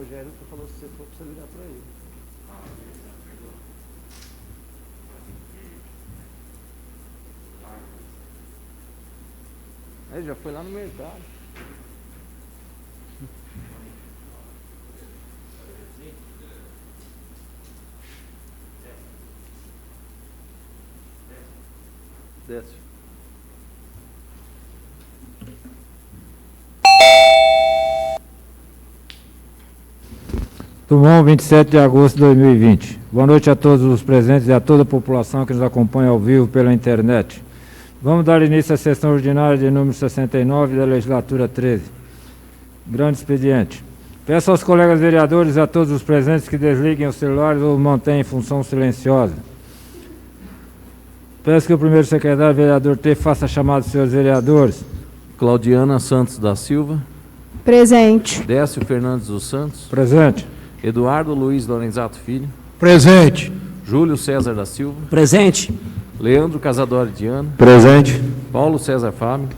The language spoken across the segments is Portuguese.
Rogério falou que você for para você ligar para ele. Ele já foi lá no mercado. Desce. Dumont, 27 de agosto de 2020. Boa noite a todos os presentes e a toda a população que nos acompanha ao vivo pela internet. Vamos dar início à sessão ordinária de número 69 da legislatura 13. Grande expediente. Peço aos colegas vereadores e a todos os presentes que desliguem os celulares ou mantenham em função silenciosa. Peço que o primeiro secretário vereador T faça a chamada dos senhores vereadores. Claudiana Santos da Silva. Presente. Décio Fernandes dos Santos. Presente. Eduardo Luiz Lorenzato Filho. Presente. Júlio César da Silva. Presente. Leandro Casadori Diano. Presente. Paulo César Fábio.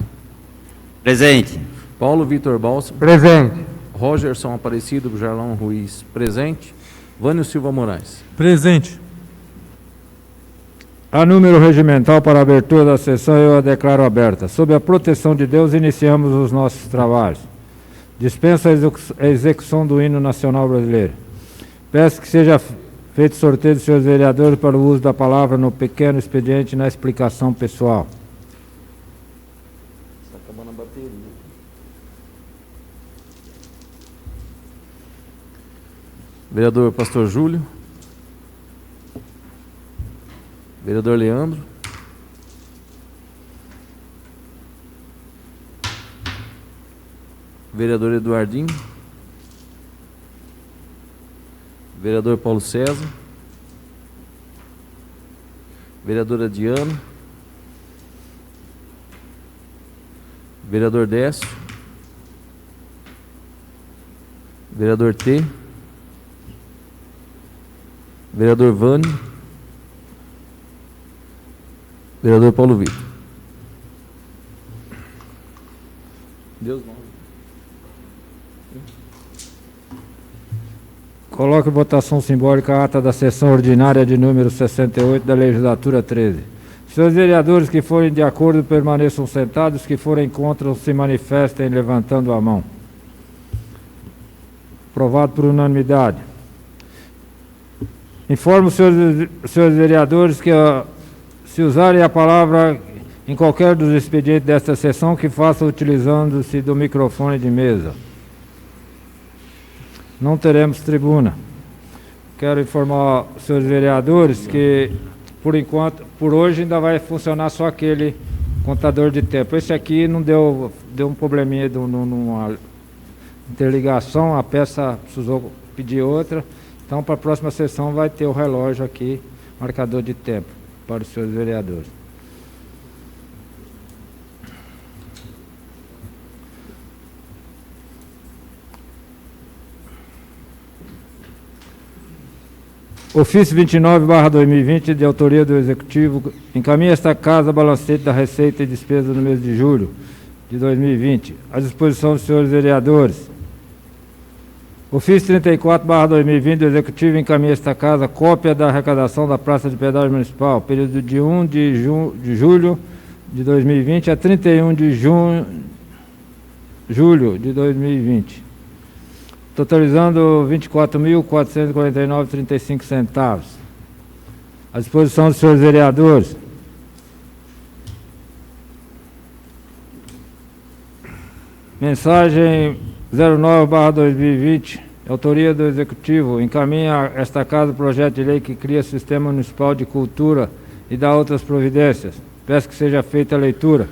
Presente. Paulo Vitor Balsa. Presente. Rogerson Aparecido Jarlão Ruiz. Presente. Vânio Silva Moraes. Presente. A número regimental para a abertura da sessão eu a declaro aberta. Sob a proteção de Deus, iniciamos os nossos trabalhos. Dispenso a execução do hino nacional brasileiro. Peço que seja feito sorteio dos senhores vereadores para o uso da palavra no pequeno expediente e na explicação pessoal. Está acabando a bateria. Vereador Pastor Júlio. Vereador Leandro. Vereador Eduardinho. Vereador Paulo César. Vereadora Diana. Vereador Décio. Vereador T. Vereador Vânio. Vereador Paulo Vitor. Deus não. Coloque em votação simbólica a ata da sessão ordinária de número 68 da legislatura 13. Senhores vereadores que forem de acordo permaneçam sentados, que forem contra se manifestem levantando a mão. Aprovado por unanimidade. Informo os senhores vereadores que se usarem a palavra em qualquer dos expedientes desta sessão, que façam utilizando-se do microfone de mesa. Não teremos tribuna. Quero informar os senhores vereadores que, por enquanto, por hoje ainda vai funcionar só aquele contador de tempo. Esse aqui não deu um probleminha numa interligação, a peça precisou pedir outra. Então, para a próxima sessão vai ter o relógio aqui, marcador de tempo, para os senhores vereadores. Ofício 29/2020, de autoria do Executivo, encaminha esta Casa balancete da Receita e Despesa no mês de julho de 2020, à disposição dos senhores vereadores. Ofício 34/2020, do Executivo, encaminha esta Casa cópia da arrecadação da Praça de Pedágio Municipal, período de 1 de julho de 2020 a 31 de julho de 2020. Totalizando R$ 24.449,35. À disposição dos senhores vereadores. Mensagem 09/2020, autoria do Executivo, encaminha esta Casa o projeto de lei que cria Sistema Municipal de Cultura e dá outras providências. Peço que seja feita a leitura.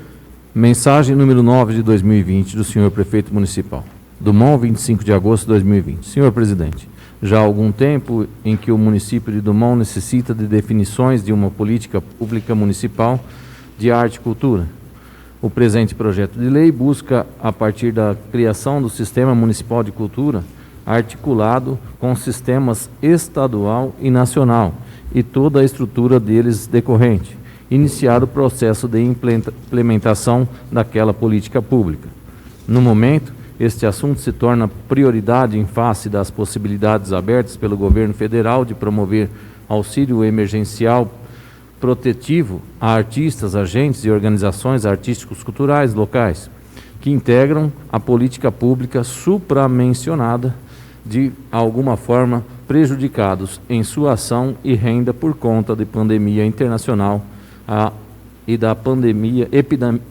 Mensagem número 9 de 2020 do senhor Prefeito Municipal. Dumont, 25 de agosto de 2020. Senhor Presidente, já há algum tempo em que o município de Dumont necessita de definições de uma política pública municipal de arte e cultura. O presente projeto de lei busca, a partir da criação do Sistema Municipal de Cultura, articulado com sistemas estadual e nacional e toda a estrutura deles decorrente, iniciar o processo de implementação daquela política pública. No momento, este assunto se torna prioridade em face das possibilidades abertas pelo governo federal de promover auxílio emergencial protetivo a artistas, agentes e organizações artísticos culturais locais, que integram a política pública supramencionada, de alguma forma prejudicados em sua ação e renda por conta de pandemia internacional e da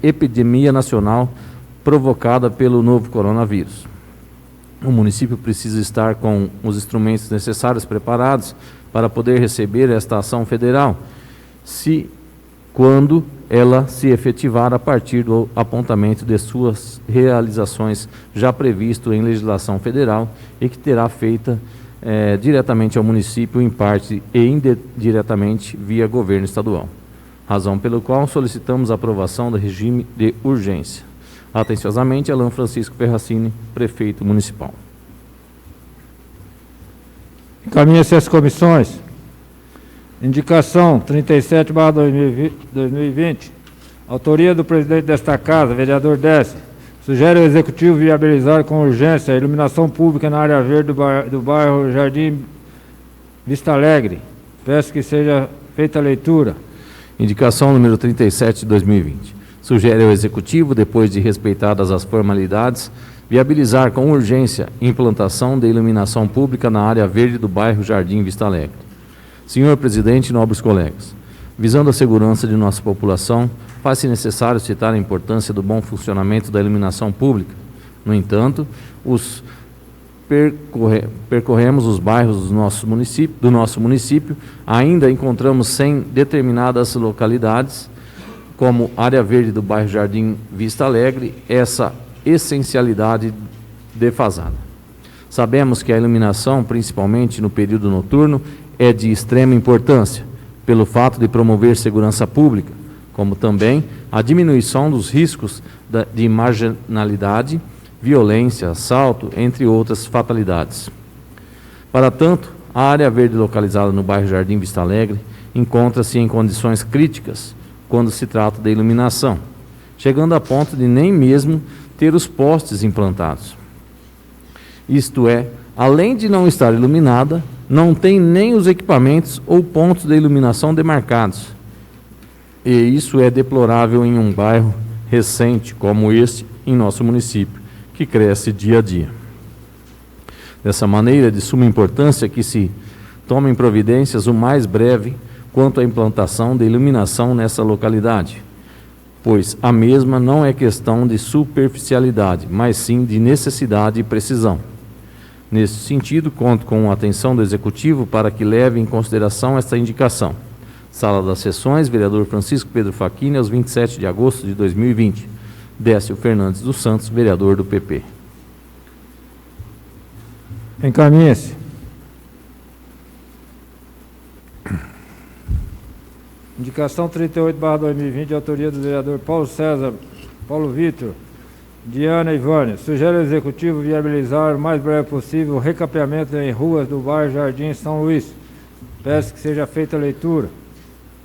epidemia nacional provocada pelo novo coronavírus. O município precisa estar com os instrumentos necessários preparados para poder receber esta ação federal, quando ela se efetivar a partir do apontamento de suas realizações já previsto em legislação federal e que terá feita diretamente ao município, em parte e indiretamente via governo estadual. Razão pelo qual solicitamos a aprovação do regime de urgência. Atenciosamente, Alan Francisco Ferracini, prefeito municipal. Encaminha-se às comissões. Indicação 37/2020, autoria do presidente desta casa, vereador Décio. Sugere ao Executivo viabilizar com urgência a iluminação pública na área verde do bairro Jardim Vista Alegre. Peço que seja feita a leitura. Indicação número 37 de 2020. Sugere ao Executivo, depois de respeitadas as formalidades, viabilizar com urgência a implantação de iluminação pública na área verde do bairro Jardim Vista Alegre. Senhor presidente e nobres colegas, visando a segurança de nossa população, faz-se necessário citar a importância do bom funcionamento da iluminação pública. No entanto, percorremos os bairros do nosso município, ainda encontramos sem determinadas localidades, como área verde do bairro Jardim Vista Alegre, essa essencialidade defasada. Sabemos que a iluminação, principalmente no período noturno, é de extrema importância, pelo fato de promover segurança pública, como também a diminuição dos riscos de marginalidade, violência, assalto, entre outras fatalidades. Para tanto, a área verde localizada no bairro Jardim Vista Alegre encontra-se em condições críticas quando se trata de iluminação, chegando a ponto de nem mesmo ter os postes implantados. Isto é, além de não estar iluminada, não tem nem os equipamentos ou pontos de iluminação demarcados. E isso é deplorável em um bairro recente como este em nosso município, que cresce dia a dia. Dessa maneira, é de suma importância que se tomem providências o mais breve quanto à implantação de iluminação nessa localidade, pois a mesma não é questão de superficialidade, mas sim de necessidade e precisão. Nesse sentido, conto com a atenção do Executivo para que leve em consideração esta indicação. Sala das Sessões, vereador Francisco Pedro Facchini, aos 27 de agosto de 2020. Décio Fernandes dos Santos, vereador do PP. Encaminhe-se. Indicação 38/2020, de autoria do vereador Paulo César, Paulo Vitor, Diana e Vânia. Sugere ao Executivo viabilizar o mais breve possível o recapeamento em ruas do bairro Jardim São Luís. Peço que seja feita a leitura.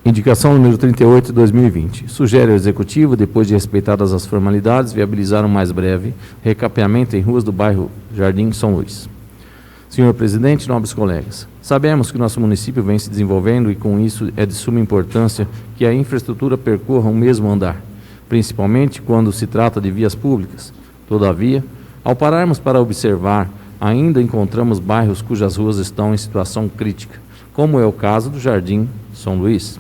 Indicação número 38 de 2020. Sugere ao Executivo, depois de respeitadas as formalidades, viabilizar o mais breve recapeamento em ruas do bairro Jardim São Luís. Senhor presidente, nobres colegas, sabemos que nosso município vem se desenvolvendo e com isso é de suma importância que a infraestrutura percorra o mesmo andar, principalmente quando se trata de vias públicas. Todavia, ao pararmos para observar, ainda encontramos bairros cujas ruas estão em situação crítica, como é o caso do Jardim São Luís.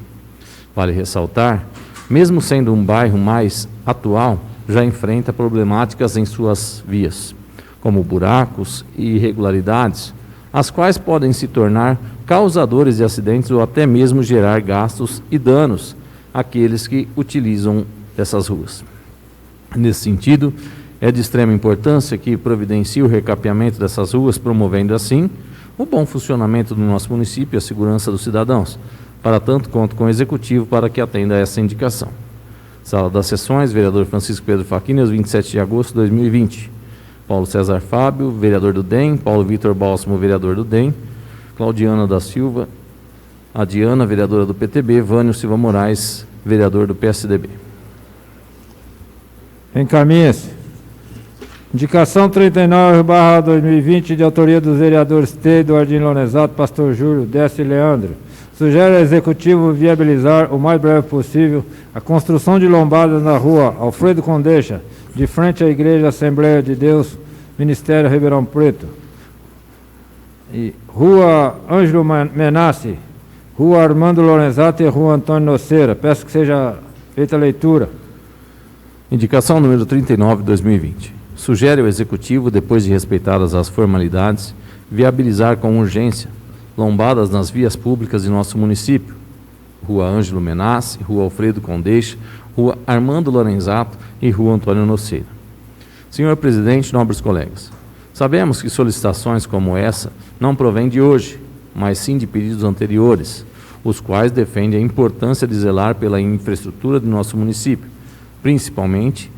Vale ressaltar, mesmo sendo um bairro mais atual, já enfrenta problemáticas em suas vias, como buracos e irregularidades, as quais podem se tornar causadores de acidentes ou até mesmo gerar gastos e danos àqueles que utilizam dessas ruas. Nesse sentido, é de extrema importância que providencie o recapeamento dessas ruas, promovendo assim o bom funcionamento do nosso município e a segurança dos cidadãos. Para tanto, conto com o Executivo para que atenda a essa indicação. Sala das Sessões, vereador Francisco Pedro Facchini, aos 27 de agosto de 2020. Paulo César Fábio, vereador do DEM, Paulo Vitor Bálsamo, vereador do DEM, Claudiana da Silva, a Diana, vereadora do PTB, Vânio Silva Moraes, vereador do PSDB. Encaminhe-se. Indicação 39/2020, de autoria dos vereadores T. Eduardino Lorenzato, Pastor Júlio, Décio e Leandro. Sugere ao Executivo viabilizar o mais breve possível a construção de lombadas na rua Alfredo Condeixa, de frente à Igreja Assembleia de Deus, Ministério Ribeirão Preto. E Rua Ângelo Menassi, Rua Armando Lorenzato e Rua Antônio Noceira. Peço que seja feita a leitura. Indicação número 39 de 2020. Sugere ao Executivo, depois de respeitadas as formalidades, viabilizar com urgência lombadas nas vias públicas de nosso município. Rua Ângelo Menassi, Rua Alfredo Condeixa, Rua Armando Lorenzato e Rua Antônio Noceira. Senhor Presidente, nobres colegas, sabemos que solicitações como essa não provêm de hoje, mas sim de pedidos anteriores, os quais defendem a importância de zelar pela infraestrutura de nosso município, principalmente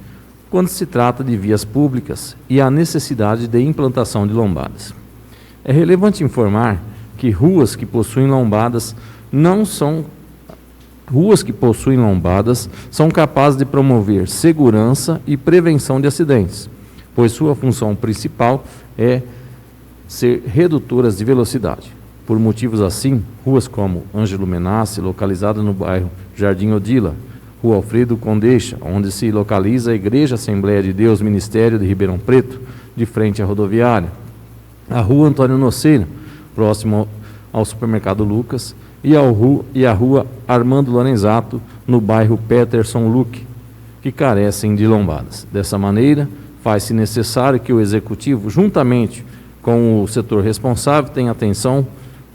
quando se trata de vias públicas e a necessidade de implantação de lombadas. É relevante informar que ruas que possuem lombadas são capazes de promover segurança e prevenção de acidentes, pois sua função principal é ser redutoras de velocidade. Por motivos assim, ruas como Ângelo Menassi, localizada no bairro Jardim Odila, Rua Alfredo Condeixa, onde se localiza a Igreja Assembleia de Deus, Ministério de Ribeirão Preto, de frente à rodoviária, a Rua Antônio Noceira, próximo ao Supermercado Lucas, e a Rua Armando Lorenzato, no bairro Peterson Luque, que carecem de lombadas. Dessa maneira, faz-se necessário que o Executivo, juntamente com o setor responsável, tenha atenção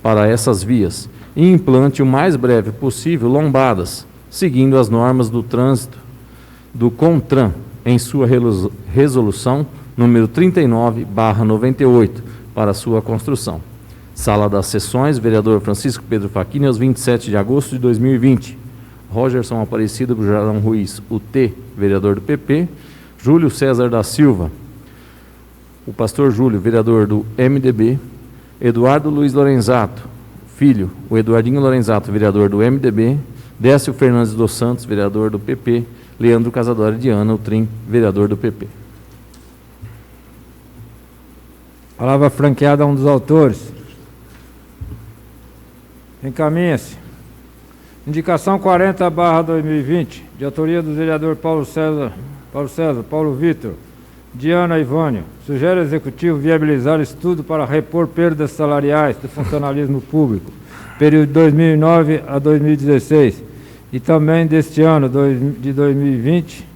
para essas vias e implante o mais breve possível lombadas, seguindo as normas do trânsito do CONTRAN, em sua resolução número 39/98, para sua construção. Sala das Sessões, vereador Francisco Pedro Facchini, aos 27 de agosto de 2020. Rogerson Aparecido Bujarão Ruiz, UT, vereador do PP. Júlio César da Silva, o pastor Júlio, vereador do MDB. Eduardo Luiz Lorenzato, filho, o Eduardinho Lorenzato, vereador do MDB. Décio Fernandes dos Santos, vereador do PP. Leandro Casadori de Ana, o Trim, vereador do PP. Palavra franqueada a um dos autores. Encaminha-se. Indicação 40/2020, de autoria do vereador Paulo César, Paulo Vitor, Diana Ivânio. Sugere ao Executivo viabilizar estudo para repor perdas salariais do funcionalismo público, período de 2009 a 2016, e também deste ano, de 2020.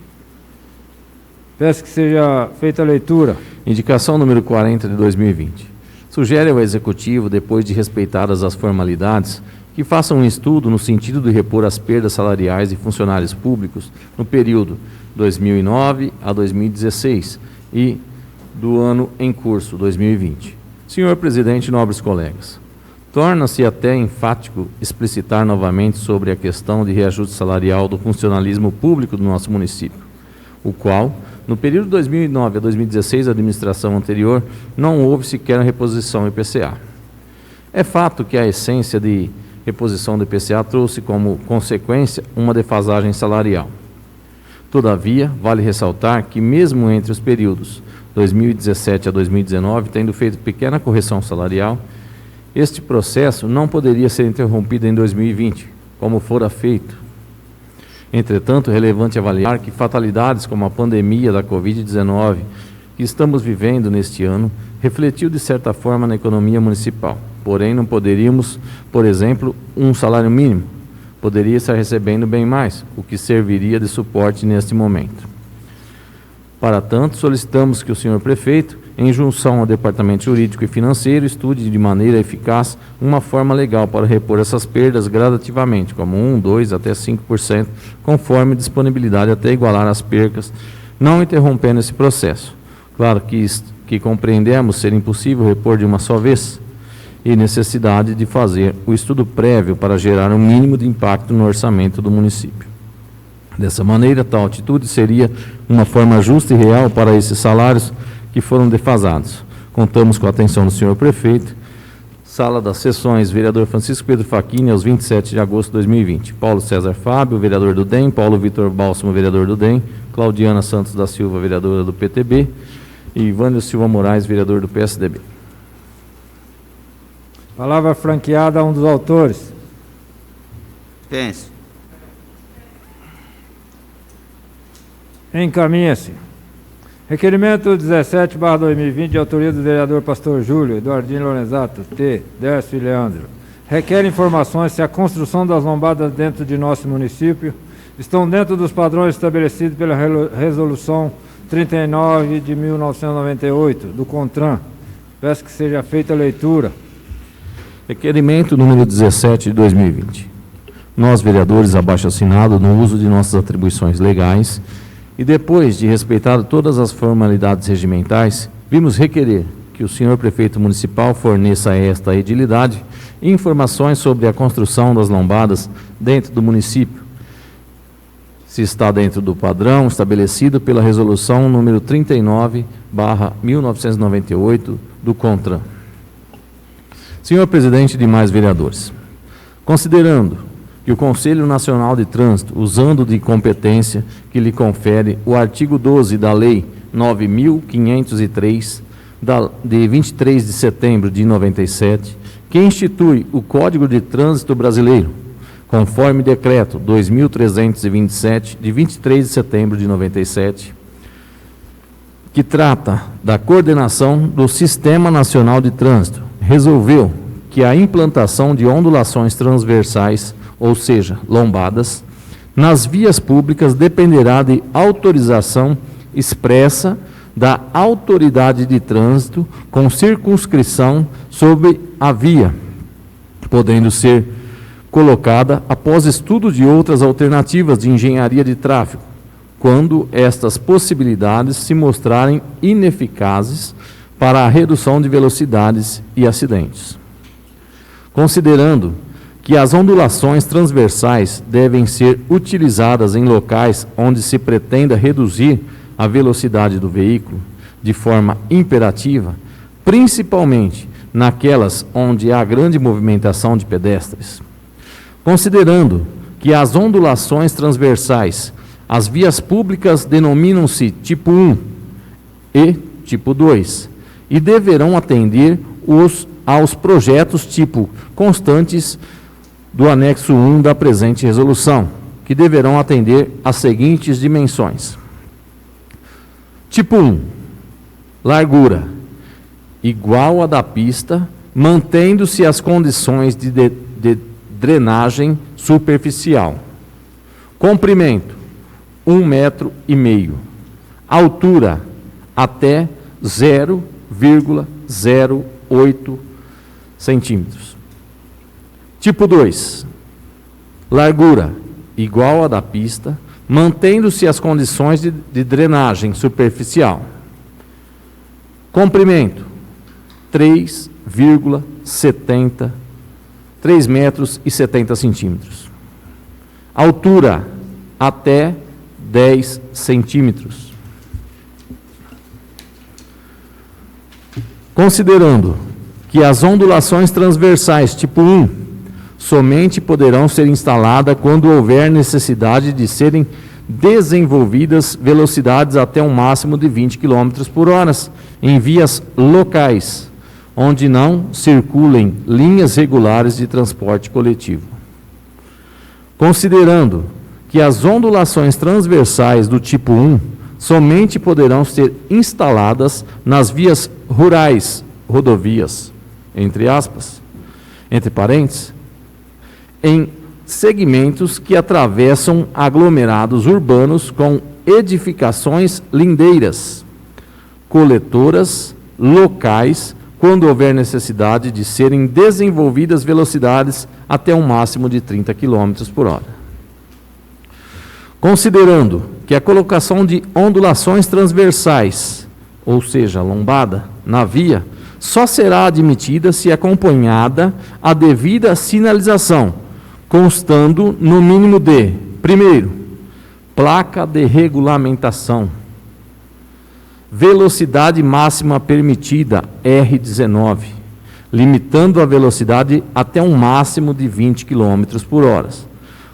Peço que seja feita a leitura. Indicação número 40 de 2020. Sugere ao Executivo, depois de respeitadas as formalidades, que faça um estudo no sentido de repor as perdas salariais de funcionários públicos no período 2009 a 2016 e do ano em curso, 2020. Senhor Presidente, nobres colegas, torna-se até enfático explicitar novamente sobre a questão de reajuste salarial do funcionalismo público do nosso município, o qual, no período de 2009 a 2016, a administração anterior, não houve sequer a reposição IPCA. É fato que a essência de reposição do IPCA trouxe como consequência uma defasagem salarial. Todavia, vale ressaltar que mesmo entre os períodos 2017 a 2019, tendo feito pequena correção salarial, este processo não poderia ser interrompido em 2020, como fora feito. Entretanto, é relevante avaliar que fatalidades como a pandemia da Covid-19 que estamos vivendo neste ano refletiu de certa forma na economia municipal. Porém, não poderíamos, por exemplo, um salário mínimo. Poderia estar recebendo bem mais, o que serviria de suporte neste momento. Para tanto, solicitamos que o senhor prefeito, em junção ao Departamento Jurídico e Financeiro, estude de maneira eficaz uma forma legal para repor essas perdas gradativamente, como 1, 2 até 5%, conforme disponibilidade até igualar as percas, não interrompendo esse processo. Claro que compreendemos ser impossível repor de uma só vez e necessidade de fazer o estudo prévio para gerar um mínimo de impacto no orçamento do município. Dessa maneira, tal atitude seria uma forma justa e real para esses salários que foram defasados. Contamos com a atenção do senhor prefeito. Sala das Sessões, vereador Francisco Pedro Facchini, aos 27 de agosto de 2020. Paulo César Fábio, vereador do DEM. Paulo Vitor Bálsamo, vereador do DEM. Claudiana Santos da Silva, vereadora do PTB. e Ivânio Silva Moraes, vereador do PSDB. Palavra franqueada a um dos autores. Dispenso. Encaminha-se. Requerimento 17/2020, de autoria do vereador Pastor Júlio, Eduardino Lorenzato, T, Décio e Leandro. Requer informações se a construção das lombadas dentro de nosso município estão dentro dos padrões estabelecidos pela Resolução 39 de 1998, do CONTRAN. Peço que seja feita a leitura. Requerimento número 17 de 2020. Nós, vereadores abaixo-assinado, no uso de nossas atribuições legais e depois de respeitado todas as formalidades regimentais, vimos requerer que o senhor prefeito municipal forneça a esta edilidade informações sobre a construção das lombadas dentro do município, se está dentro do padrão estabelecido pela Resolução número 39/1998 do CONTRAN. Senhor presidente e demais vereadores, considerando que o Conselho Nacional de Trânsito, usando de competência que lhe confere o artigo 12 da Lei 9.503, de 23 de setembro de 97, que institui o Código de Trânsito Brasileiro, conforme decreto 2.327, de 23 de setembro de 97, que trata da coordenação do Sistema Nacional de Trânsito, resolveu que a implantação de ondulações transversais, ou seja, lombadas, nas vias públicas dependerá de autorização expressa da autoridade de trânsito com circunscrição sobre a via, podendo ser colocada após estudo de outras alternativas de engenharia de tráfego, quando estas possibilidades se mostrarem ineficazes para a redução de velocidades e acidentes. Considerando que as ondulações transversais devem ser utilizadas em locais onde se pretenda reduzir a velocidade do veículo de forma imperativa, principalmente naquelas onde há grande movimentação de pedestres. Considerando que as ondulações transversais, as vias públicas denominam-se tipo 1 e tipo 2 e deverão atender aos projetos tipo constantes do anexo 1 da presente resolução, que deverão atender às seguintes dimensões. Tipo 1, largura, igual à da pista, mantendo-se as condições de drenagem superficial. Comprimento, 1,5 metro. Altura, até 0,08 centímetros. Tipo 2, largura, igual à da pista, mantendo-se as condições de drenagem superficial. Comprimento, 3 metros e 70 centímetros. Altura, até 10 centímetros. Considerando que as ondulações transversais tipo 1 somente poderão ser instaladas quando houver necessidade de serem desenvolvidas velocidades até um máximo de 20 km por hora em vias locais, onde não circulem linhas regulares de transporte coletivo. Considerando que as ondulações transversais do tipo 1 somente poderão ser instaladas nas vias rurais, rodovias, entre parênteses, em segmentos que atravessam aglomerados urbanos com edificações lindeiras, coletoras, locais, quando houver necessidade de serem desenvolvidas velocidades até um máximo de 30 km por hora. Considerando que a colocação de ondulações transversais, ou seja, lombada, na via, só será admitida se acompanhada a devida sinalização, constando no mínimo de, primeiro, placa de regulamentação, velocidade máxima permitida, R19, limitando a velocidade até um máximo de 20 km por hora,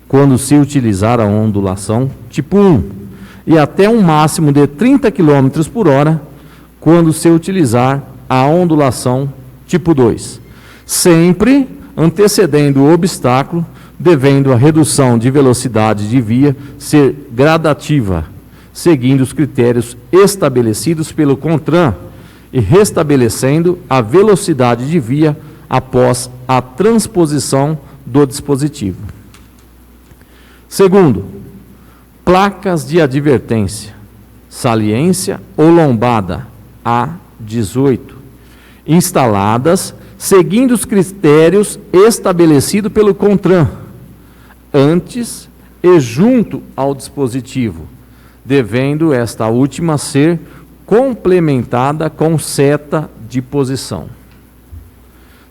quando se utilizar a ondulação tipo 1, e até um máximo de 30 km por hora, quando se utilizar a ondulação tipo 2, sempre antecedendo o obstáculo, devendo a redução de velocidade de via ser gradativa, seguindo os critérios estabelecidos pelo CONTRAN e restabelecendo a velocidade de via após a transposição do dispositivo. Segundo, placas de advertência, saliência ou lombada A18, instaladas seguindo os critérios estabelecidos pelo CONTRAN, antes e junto ao dispositivo, devendo esta última ser complementada com seta de posição.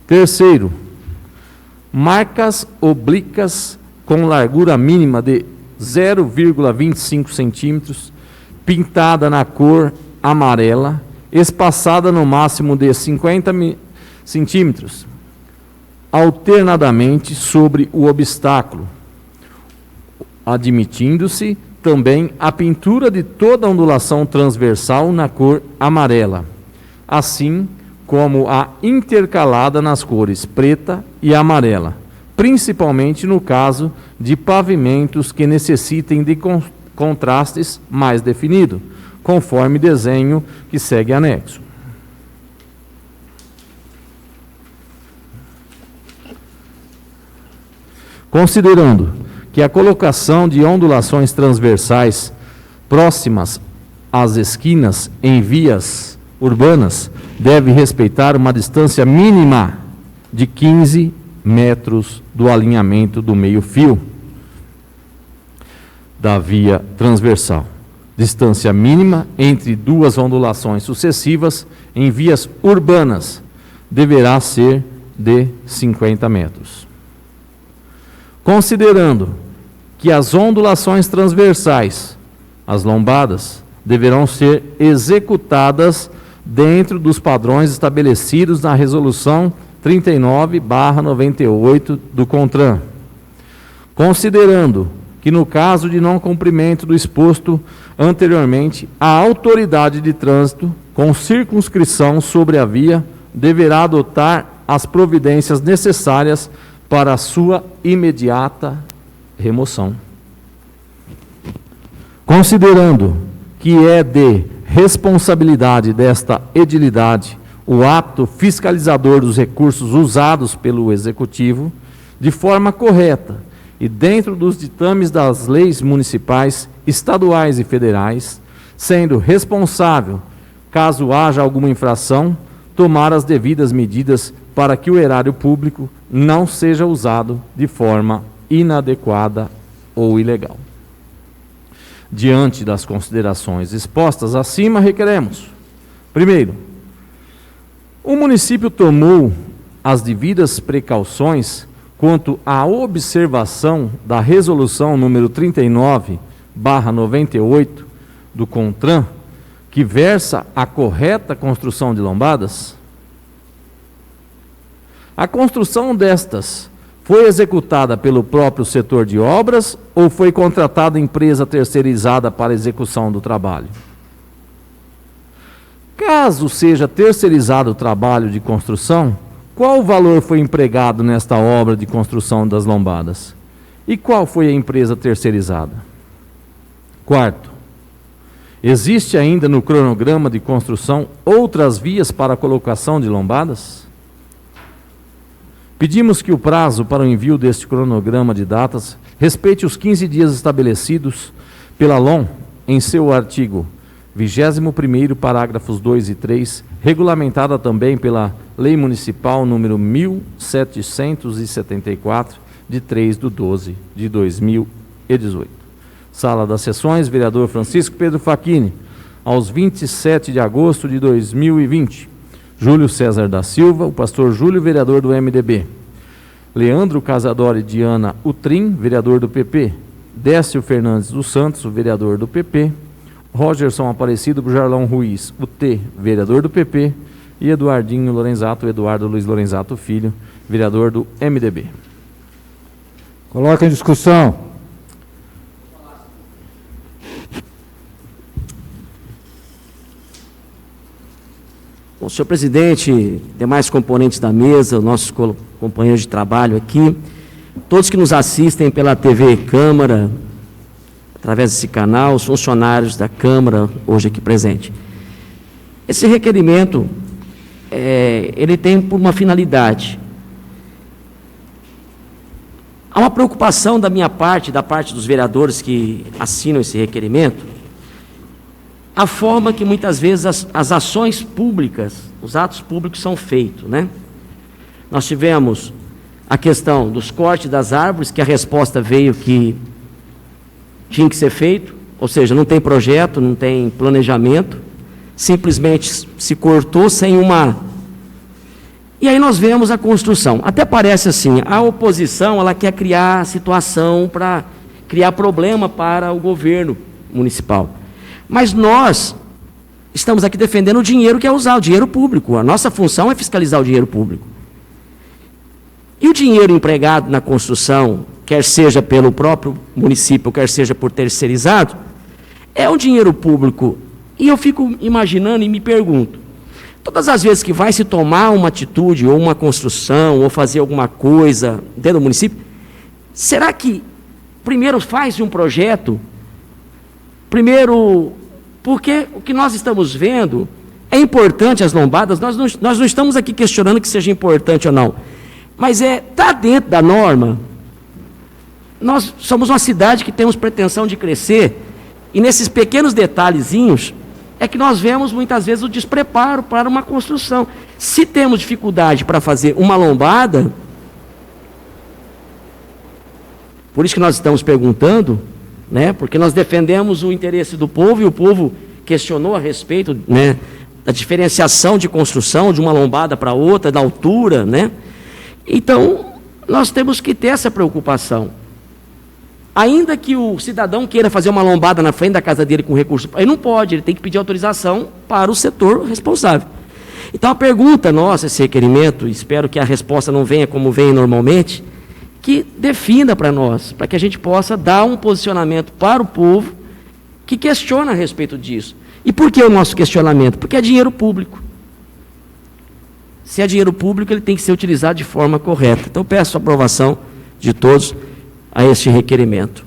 Terceiro, marcas oblíquas com largura mínima de 0,25 centímetros, pintada na cor amarela, espaçada no máximo de 50 centímetros, alternadamente sobre o obstáculo, admitindo-se também a pintura de toda a ondulação transversal na cor amarela, assim como a intercalada nas cores preta e amarela, principalmente no caso de pavimentos que necessitem de contrastes mais definidos, conforme desenho que segue anexo. Considerando que a colocação de ondulações transversais próximas às esquinas em vias urbanas deve respeitar uma distância mínima de 15 metros do alinhamento do meio-fio da via transversal. Distância mínima entre duas ondulações sucessivas em vias urbanas deverá ser de 50 metros. Considerando que as ondulações transversais, as lombadas, deverão ser executadas dentro dos padrões estabelecidos na Resolução 39/98 do CONTRAN. Considerando que, no caso de não cumprimento do exposto anteriormente, a autoridade de trânsito, com circunscrição sobre a via, deverá adotar as providências necessárias para a sua imediata remoção. Considerando que é de responsabilidade desta edilidade o ato fiscalizador dos recursos usados pelo Executivo, de forma correta e dentro dos ditames das leis municipais, estaduais e federais, sendo responsável, caso haja alguma infração, tomar as devidas medidas para que o erário público não seja usado de forma inadequada ou ilegal. Diante das considerações expostas acima, requeremos: primeiro, o município tomou as devidas precauções quanto à observação da resolução número 39/98 do CONTRAN, que versa a correta construção de lombadas? A construção destas foi executada pelo próprio setor de obras ou foi contratada empresa terceirizada para a execução do trabalho? Caso seja terceirizado o trabalho de construção, qual valor foi empregado nesta obra de construção das lombadas? E qual foi a empresa terceirizada? Quarto, existe ainda no cronograma de construção outras vias para a colocação de lombadas? Pedimos que o prazo para o envio deste cronograma de datas respeite os 15 dias estabelecidos pela LOM em seu artigo 21º, parágrafos 2 e 3, regulamentada também pela Lei Municipal número 1774, de 3/12/2018. Sala das Sessões, vereador Francisco Pedro Facchini, aos 27 de agosto de 2020. Júlio César da Silva, o pastor Júlio, vereador do MDB. Leandro Casadori Diana Utrim, vereador do PP. Décio Fernandes dos Santos, vereador do PP. Rogerson Aparecido Bujarlão Ruiz, UT, vereador do PP. E Eduardinho Lorenzato, Eduardo Luiz Lorenzato Filho, vereador do MDB. Coloca em discussão. Bom, senhor presidente, demais componentes da mesa, nossos companheiros de trabalho aqui, todos que nos assistem pela TV Câmara, através desse canal, os funcionários da Câmara, hoje aqui presente. Esse requerimento, ele tem por uma finalidade. Há uma preocupação da minha parte, da parte dos vereadores que assinam esse requerimento, a forma que muitas vezes as ações públicas, os atos públicos são feitos, né? Nós tivemos a questão dos cortes das árvores, que a resposta veio que tinha que ser feito, ou seja, não tem projeto, não tem planejamento, simplesmente se cortou sem uma... E aí nós vemos a construção. Até parece assim, a oposição, ela quer criar situação para criar problema para o governo municipal. Mas nós estamos aqui defendendo o dinheiro que é usado, o dinheiro público. A nossa função é fiscalizar o dinheiro público. E o dinheiro empregado na construção, quer seja pelo próprio município, quer seja por terceirizado, é um dinheiro público. E eu fico imaginando e me pergunto, todas as vezes que vai se tomar uma atitude, ou uma construção, ou fazer alguma coisa dentro do município, será que primeiro faz um projeto? Primeiro, porque o que nós estamos vendo é importante as lombadas, nós não estamos aqui questionando que seja importante ou não, mas está dentro da norma. Nós somos uma cidade que temos pretensão de crescer, e nesses pequenos detalhezinhos é que nós vemos muitas vezes o despreparo para uma construção. Se temos dificuldade para fazer uma lombada, por isso que nós estamos perguntando, né, porque nós defendemos o interesse do povo, e o povo questionou a respeito, né, da diferenciação de construção de uma lombada para outra, da altura, né? Então, nós temos que ter essa preocupação. Ainda que o cidadão queira fazer uma lombada na frente da casa dele com recurso, ele não pode, ele tem que pedir autorização para o setor responsável. Então, a pergunta nossa, esse requerimento, espero que a resposta não venha como vem normalmente, que defina para nós, para que a gente possa dar um posicionamento para o povo que questiona a respeito disso. E por que o nosso questionamento? Porque é dinheiro público. Se é dinheiro público, ele tem que ser utilizado de forma correta. Então, eu peço a aprovação de todos a este requerimento.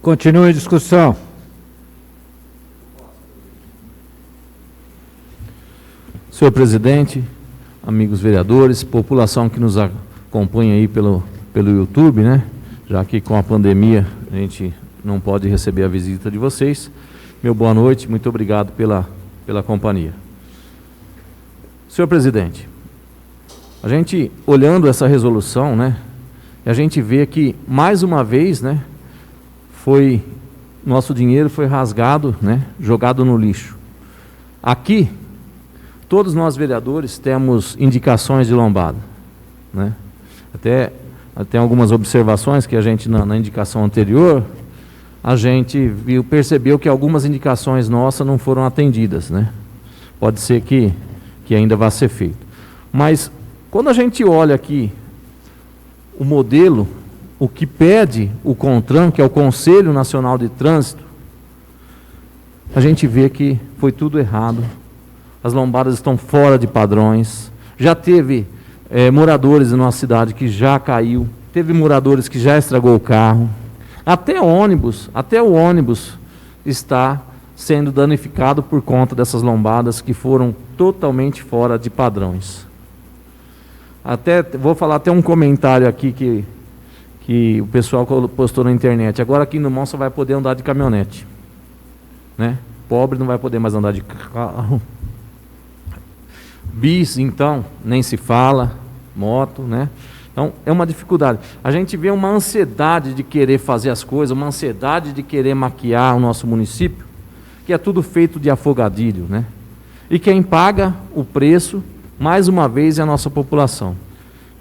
Continue a discussão. Senhor presidente, amigos vereadores, população que nos acompanha aí pelo YouTube, né? Já que com a pandemia a gente não pode receber a visita de vocês. Meu boa noite, muito obrigado pela companhia. Senhor presidente, a gente olhando essa resolução, né? A gente vê que mais uma vez, né? Nosso dinheiro foi rasgado, né? Jogado no lixo. Aqui todos nós vereadores temos indicações de lombada, né? Até algumas observações que a gente, na indicação anterior, a gente percebeu que algumas indicações nossas não foram atendidas, né? Pode ser que ainda vá ser feito. Mas, quando a gente olha aqui o modelo, o que pede o CONTRAN, que é o Conselho Nacional de Trânsito, a gente vê que foi tudo errado. As lombadas estão fora de padrões. Já teve moradores na nossa cidade que já caiu, teve moradores que já estragou o carro, até o ônibus está sendo danificado por conta dessas lombadas que foram totalmente fora de padrões. Vou falar até um comentário aqui que o pessoal postou na internet. Agora aqui no Mão só vai poder andar de caminhonete, né? Pobre não vai poder mais andar de carro. Bis, então, nem se fala, moto, né? Então, é uma dificuldade. A gente vê uma ansiedade de querer fazer as coisas, uma ansiedade de querer maquiar o nosso município, que é tudo feito de afogadilho, né? E quem paga o preço, mais uma vez, é a nossa população.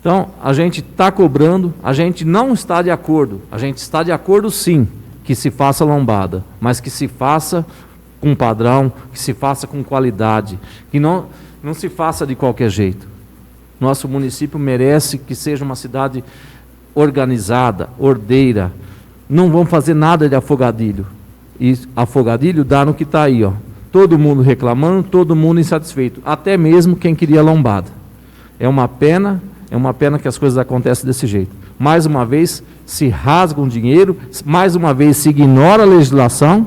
Então, a gente está cobrando, a gente não está de acordo. A gente está de acordo, sim, que se faça lombada, mas que se faça com padrão, que se faça com qualidade, que não se faça de qualquer jeito. Nosso município merece que seja uma cidade organizada, ordeira. Não vamos fazer nada de afogadilho. E Afogadilho dá no que está aí, ó. Todo mundo reclamando, todo mundo insatisfeito, até mesmo quem queria lombada. É uma pena que as coisas acontecem desse jeito. Mais uma vez, se rasgam dinheiro, mais uma vez se ignora a legislação,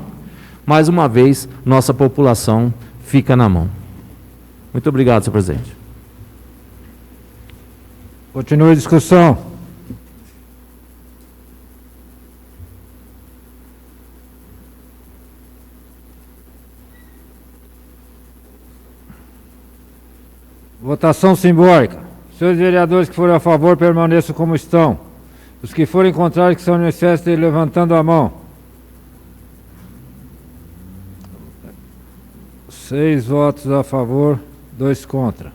mais uma vez nossa população fica na mão. Muito obrigado, senhor presidente. Continue a discussão. Votação simbólica. Senhores vereadores que forem a favor, permaneçam como estão. Os que forem contrários, que se manifestem levantando a mão. 6 votos a favor, 2 contra.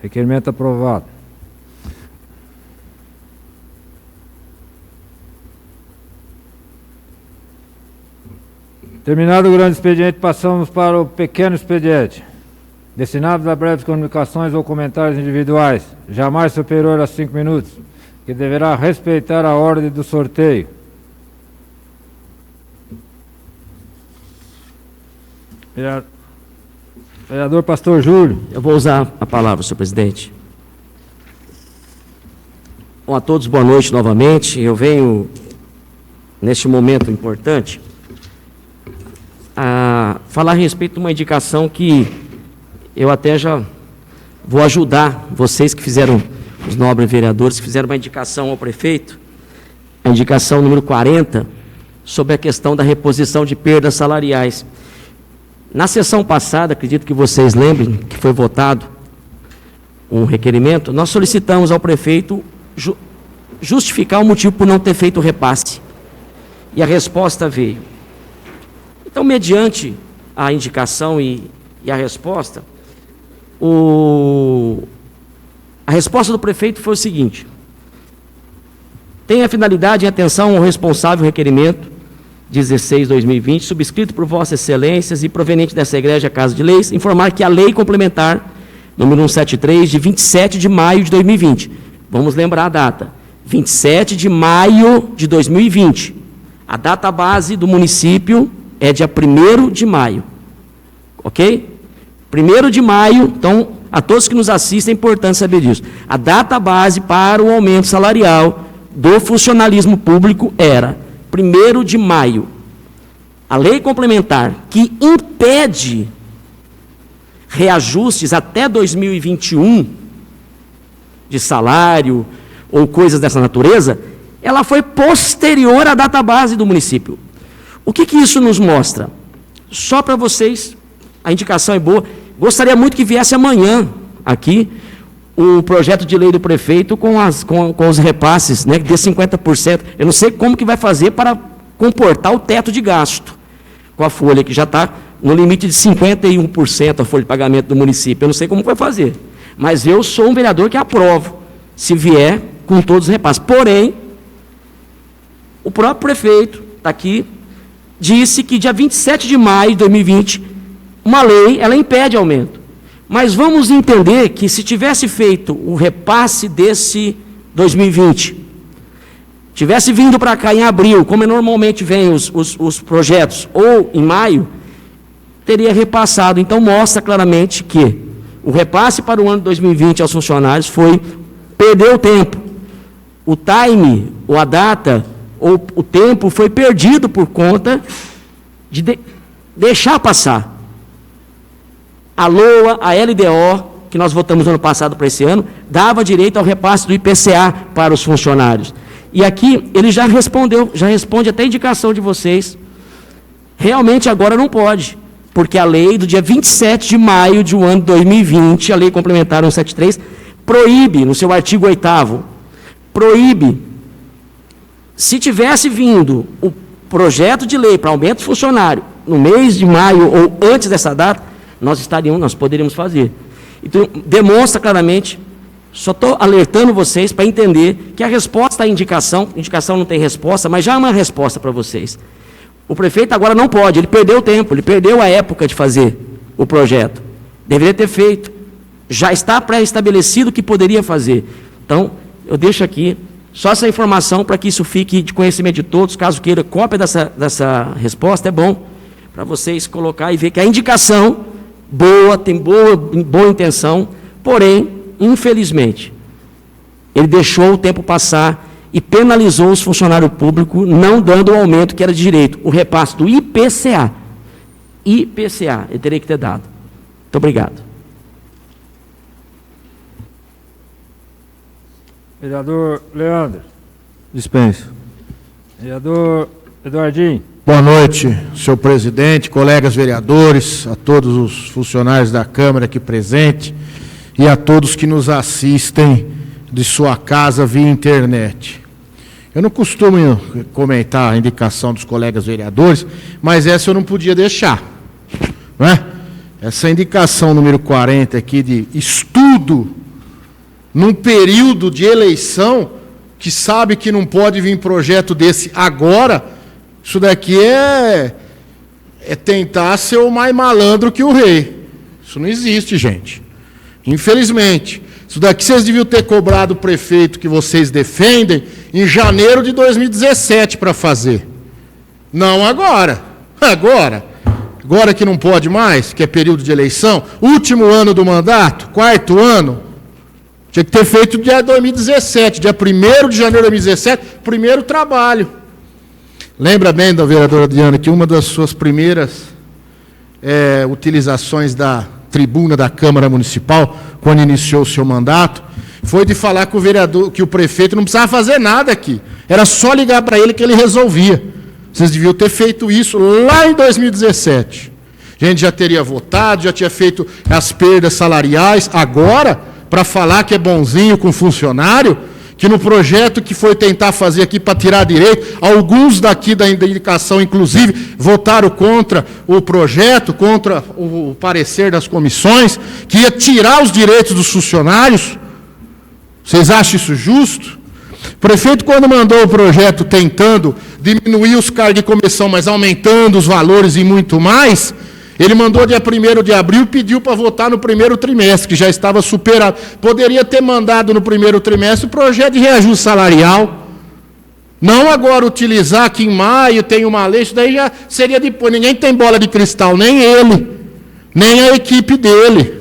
Requerimento aprovado. Terminado o grande expediente, passamos para o pequeno expediente. Destinados a breves comunicações ou comentários individuais, jamais superior a 5 minutos, que deverá respeitar a ordem do sorteio. Vereador Pastor Júlio. Eu vou usar a palavra, senhor presidente. Bom, a todos, boa noite novamente. Eu venho, neste momento importante, a falar a respeito de uma indicação que eu até já vou ajudar vocês que fizeram, os nobres vereadores, que fizeram uma indicação ao prefeito, a indicação número 40, sobre a questão da reposição de perdas salariais. Na sessão passada, acredito que vocês lembrem que foi votado um requerimento, nós solicitamos ao prefeito justificar o motivo por não ter feito o repasse. E a resposta veio. Então, mediante a indicação e a resposta, a resposta do prefeito foi o seguinte: tem a finalidade e atenção ao responsável requerimento 16/2020, subscrito por Vossas Excelências e proveniente dessa Igreja Casa de Leis, informar que a Lei Complementar número 173, de 27 de maio de 2020, vamos lembrar a data, 27 de maio de 2020, a data base do município é dia 1º de maio, ok? 1º de maio, então, a todos que nos assistem, é importante saber disso. A data base para o aumento salarial do funcionalismo público era 1º de maio. A lei complementar que impede reajustes até 2021 de salário ou coisas dessa natureza, ela foi posterior à data base do município. O que isso nos mostra? Só para vocês, a indicação é boa. Gostaria muito que viesse amanhã aqui o projeto de lei do prefeito com os repasses, né, de 50%. Eu não sei como que vai fazer para comportar o teto de gasto com a folha, que já está no limite de 51% a folha de pagamento do município. Eu não sei como vai fazer. Mas eu sou um vereador que aprovo, se vier com todos os repasses. Porém, o próprio prefeito está aqui, disse que dia 27 de maio de 2020, uma lei, ela impede aumento. Mas vamos entender que se tivesse feito o repasse desse 2020, tivesse vindo para cá em abril, como normalmente vem os projetos, ou em maio, teria repassado. Então mostra claramente que o repasse para o ano de 2020 aos funcionários perdeu o tempo. O time, ou a data, ou o tempo foi perdido por conta de deixar passar. A LOA, a LDO, que nós votamos no ano passado para esse ano, dava direito ao repasse do IPCA para os funcionários. E aqui ele já responde até a indicação de vocês. Realmente agora não pode, porque a lei do dia 27 de maio de ano de 2020, a lei complementar 173, proíbe, no seu artigo 8º, proíbe. Se tivesse vindo o projeto de lei para aumento de funcionário no mês de maio ou antes dessa data, nós poderíamos fazer. Então, demonstra claramente, só estou alertando vocês para entender que a resposta à indicação não tem resposta, mas já é uma resposta para vocês. O prefeito agora não pode, ele perdeu o tempo, ele perdeu a época de fazer o projeto. Deveria ter feito Já está pré-estabelecido o que poderia fazer. Então, eu deixo aqui só essa informação para que isso fique de conhecimento de todos. Caso queira cópia dessa resposta, é bom para vocês colocar e ver que a indicação boa, tem boa intenção, porém, infelizmente, ele deixou o tempo passar e penalizou os funcionários públicos, não dando o aumento que era de direito, o repasse do IPCA. IPCA, ele teria que ter dado. Muito obrigado. Vereador Leandro. Dispenso. Vereador Eduardinho. Boa noite, senhor presidente, colegas vereadores, a todos os funcionários da Câmara aqui presentes e a todos que nos assistem de sua casa via internet. Eu não costumo comentar a indicação dos colegas vereadores, mas essa eu não podia deixar, não é? Essa indicação número 40 aqui de estudo num período de eleição, que sabe que não pode vir projeto desse agora, isso daqui é tentar ser o mais malandro que o rei. Isso não existe, gente. Infelizmente. Isso daqui vocês deviam ter cobrado o prefeito que vocês defendem em janeiro de 2017 para fazer. Não agora. Agora que não pode mais, que é período de eleição, último ano do mandato, 4º ano. Tinha que ter feito dia 2017, dia 1º de janeiro de 2017, primeiro trabalho. Lembra bem da vereadora Diana que uma das suas primeiras utilizações da tribuna da Câmara Municipal, quando iniciou o seu mandato, foi de falar com o vereador, que o prefeito não precisava fazer nada aqui. Era só ligar para ele que ele resolvia. Vocês deviam ter feito isso lá em 2017. A gente já teria votado, já tinha feito as perdas salariais. Agora, para falar que é bonzinho com funcionário, que no projeto que foi tentar fazer aqui para tirar direito, alguns daqui da indicação, inclusive, votaram contra o projeto, contra o parecer das comissões, que ia tirar os direitos dos funcionários. Vocês acham isso justo? O prefeito, quando mandou o projeto tentando diminuir os cargos de comissão, mas aumentando os valores e muito mais, ele mandou dia 1º de abril e pediu para votar no primeiro trimestre, que já estava superado. Poderia ter mandado no primeiro trimestre o projeto de reajuste salarial. Não agora utilizar que em maio tem uma lei, isso daí já seria depois. Ninguém tem bola de cristal, nem ele, nem a equipe dele.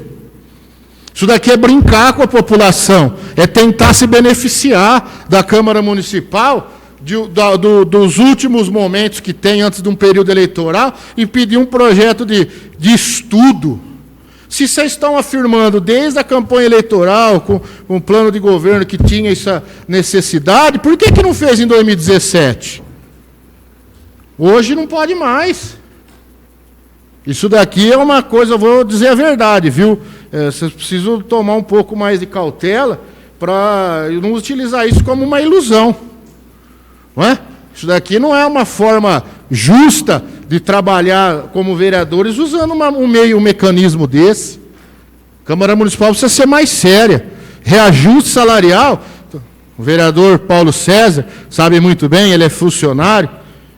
Isso daqui é brincar com a população, é tentar se beneficiar da Câmara Municipal, dos últimos momentos que tem antes de um período eleitoral e pedir um projeto de estudo. Se vocês estão afirmando desde a campanha eleitoral, com um plano de governo que tinha essa necessidade, por que não fez em 2017? Hoje não pode mais. Isso daqui é uma coisa, eu vou dizer a verdade, viu? Vocês precisam tomar um pouco mais de cautela para não utilizar isso como uma ilusão. Não é? Isso daqui não é uma forma justa de trabalhar como vereadores usando um mecanismo desse. A Câmara Municipal precisa ser mais séria. Reajuste salarial, o vereador Paulo César sabe muito bem, ele é funcionário,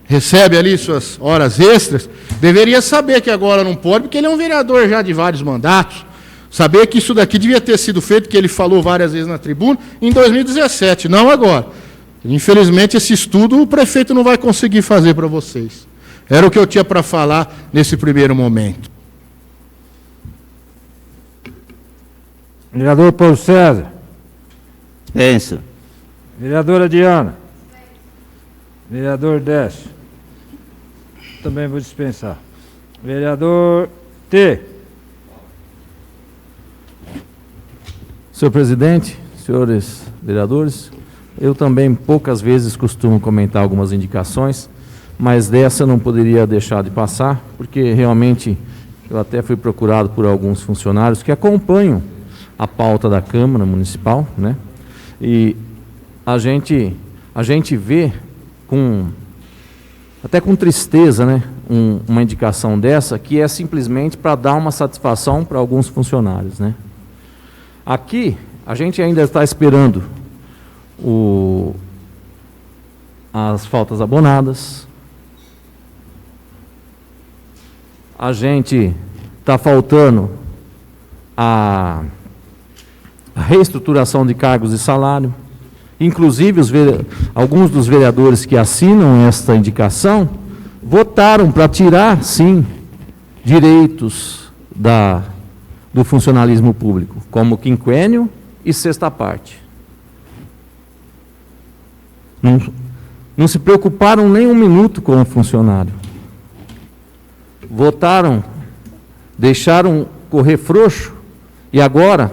recebe ali suas horas extras, deveria saber que agora não pode, porque ele é um vereador já de vários mandatos. Saber que isso daqui devia ter sido feito, que ele falou várias vezes na tribuna, em 2017, não agora. Infelizmente, esse estudo o prefeito não vai conseguir fazer para vocês. Era o que eu tinha para falar nesse primeiro momento. Vereador Paulo César. Penso. Vereadora Diana. Vereador Décio. Também vou dispensar. Vereador T. Senhor presidente, senhores vereadores, eu também poucas vezes costumo comentar algumas indicações, mas dessa eu não poderia deixar de passar, porque realmente eu até fui procurado por alguns funcionários que acompanham a pauta da Câmara Municipal, né? E a gente vê até com tristeza, né, uma indicação dessa, que é simplesmente para dar uma satisfação para alguns funcionários, né? Aqui, a gente ainda está esperando as faltas abonadas, a gente está faltando a reestruturação de cargos e salário. Inclusive, alguns dos vereadores que assinam esta indicação votaram para tirar, sim, direitos do funcionalismo público, como quinquênio e sexta parte. Não se preocuparam nem um minuto com o funcionário. Votaram, deixaram correr frouxo, e agora,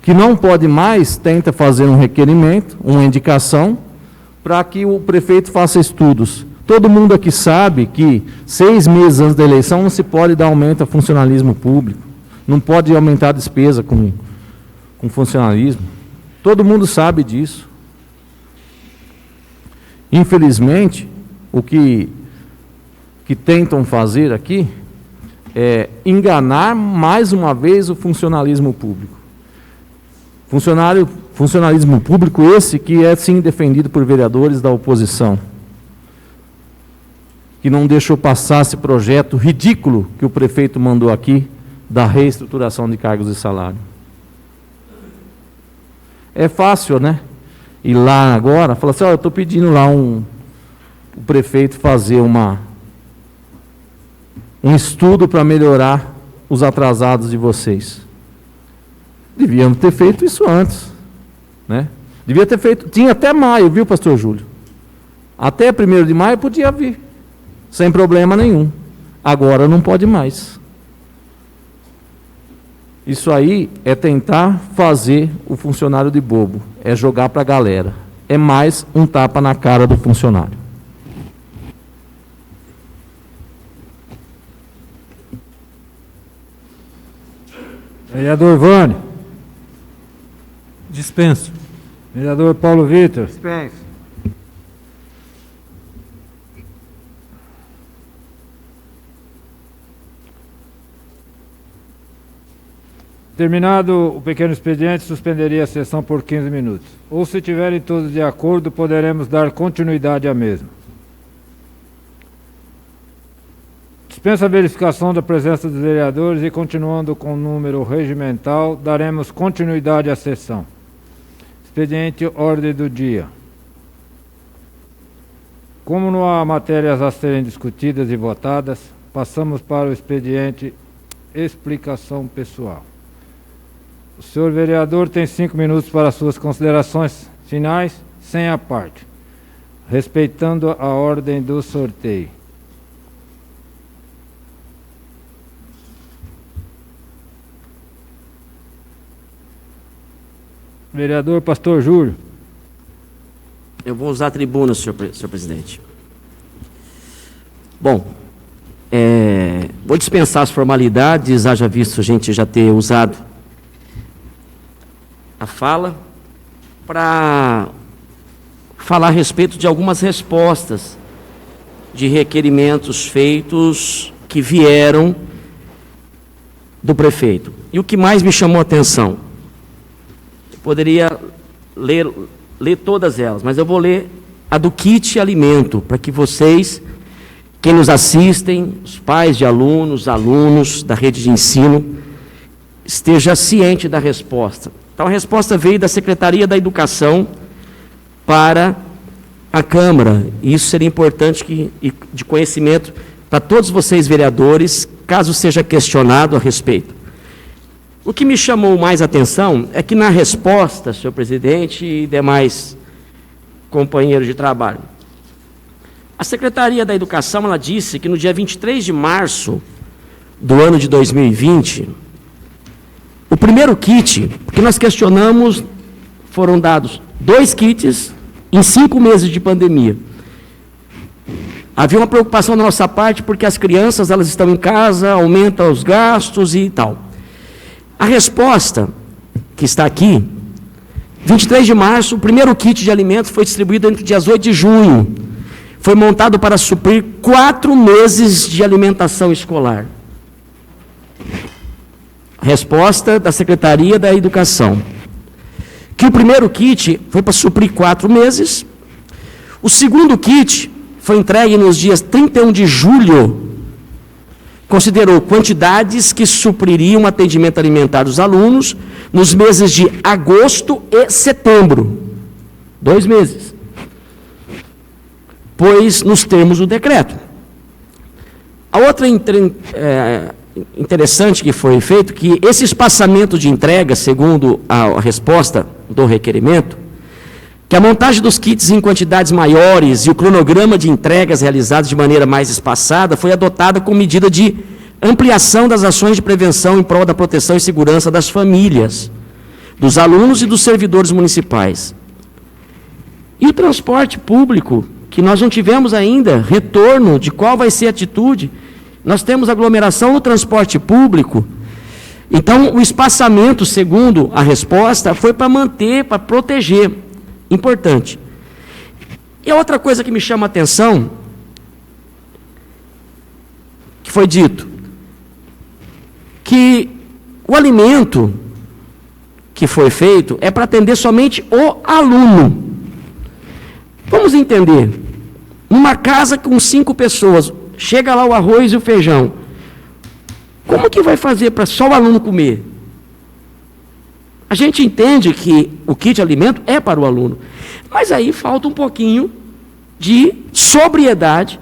que não pode mais, tenta fazer um requerimento, uma indicação, para que o prefeito faça estudos. Todo mundo aqui sabe que 6 meses antes da eleição não se pode dar aumento a funcionalismo público, não pode aumentar a despesa com funcionalismo. Todo mundo sabe disso. Infelizmente, o que tentam fazer aqui é enganar mais uma vez o funcionalismo público. Funcionalismo público esse que é sim defendido por vereadores da oposição, que não deixou passar esse projeto ridículo que o prefeito mandou aqui, da reestruturação de cargos e salário. É fácil, né? Ir lá agora, falar assim, eu estou pedindo lá o prefeito fazer um estudo para melhorar os atrasados de vocês. Devíamos ter feito isso antes, né? Devia ter feito, tinha até maio, viu, pastor Júlio? Até 1º de maio podia vir, sem problema nenhum. Agora não pode mais. Isso aí é tentar fazer o funcionário de bobo, é jogar para a galera. É mais um tapa na cara do funcionário. Vereador Vânia. Dispenso. Vereador Paulo Vitor. Dispenso. Terminado o pequeno expediente, suspenderia a sessão por 15 minutos. Ou, se tiverem todos de acordo, poderemos dar continuidade à mesma. Dispensa a verificação da presença dos vereadores e, continuando com o número regimental, daremos continuidade à sessão. Expediente ordem do dia. Como não há matérias a serem discutidas e votadas, passamos para o expediente explicação pessoal. O senhor vereador tem 5 minutos para suas considerações finais, sem a parte, respeitando a ordem do sorteio. Vereador Pastor Júlio. Eu vou usar a tribuna, senhor presidente. Bom, vou dispensar as formalidades, haja visto a gente já ter usado a fala, para falar a respeito de algumas respostas de requerimentos feitos que vieram do prefeito. E o que mais me chamou a atenção, eu poderia ler todas elas, mas eu vou ler a do kit alimento, para que vocês, quem nos assistem, os pais de alunos, alunos da rede de ensino, esteja ciente da resposta. Então, a resposta veio da Secretaria da Educação para a Câmara, e isso seria importante e de conhecimento para todos vocês, vereadores, caso seja questionado a respeito. O que me chamou mais atenção é que na resposta, senhor presidente e demais companheiros de trabalho, a Secretaria da Educação, ela disse que no dia 23 de março do ano de 2020, o primeiro kit, porque nós questionamos, foram dados 2 kits em 5 meses de pandemia. Havia uma preocupação da nossa parte, porque as crianças, elas estão em casa, aumentam os gastos e tal. A resposta, que está aqui, 23 de março, o primeiro kit de alimentos foi distribuído entre os dias 8 de junho. Foi montado para suprir 4 meses de alimentação escolar. Resposta da Secretaria da Educação. Que o primeiro kit foi para suprir 4 meses. O segundo kit foi entregue nos dias 31 de julho considerou quantidades que supririam o atendimento alimentar dos alunos nos meses de agosto e setembro. 2 meses. Pois nos termos do decreto. A outra interessante que foi feito, que esse espaçamento de entrega, segundo a resposta do requerimento, que a montagem dos kits em quantidades maiores e o cronograma de entregas realizadas de maneira mais espaçada foi adotada como medida de ampliação das ações de prevenção em prol da proteção e segurança das famílias, dos alunos e dos servidores municipais. E o transporte público, que nós não tivemos ainda retorno de qual vai ser a atitude. Nós temos aglomeração no transporte público. Então, o espaçamento, segundo a resposta, foi para manter, para proteger. Importante. E a outra coisa que me chama a atenção, que foi dito, que o alimento que foi feito é para atender somente o aluno. Vamos entender, numa casa com 5 pessoas, chega lá o arroz e o feijão, como que vai fazer para só o aluno comer? A gente entende que o kit de alimento é para o aluno, mas aí falta um pouquinho de sobriedade,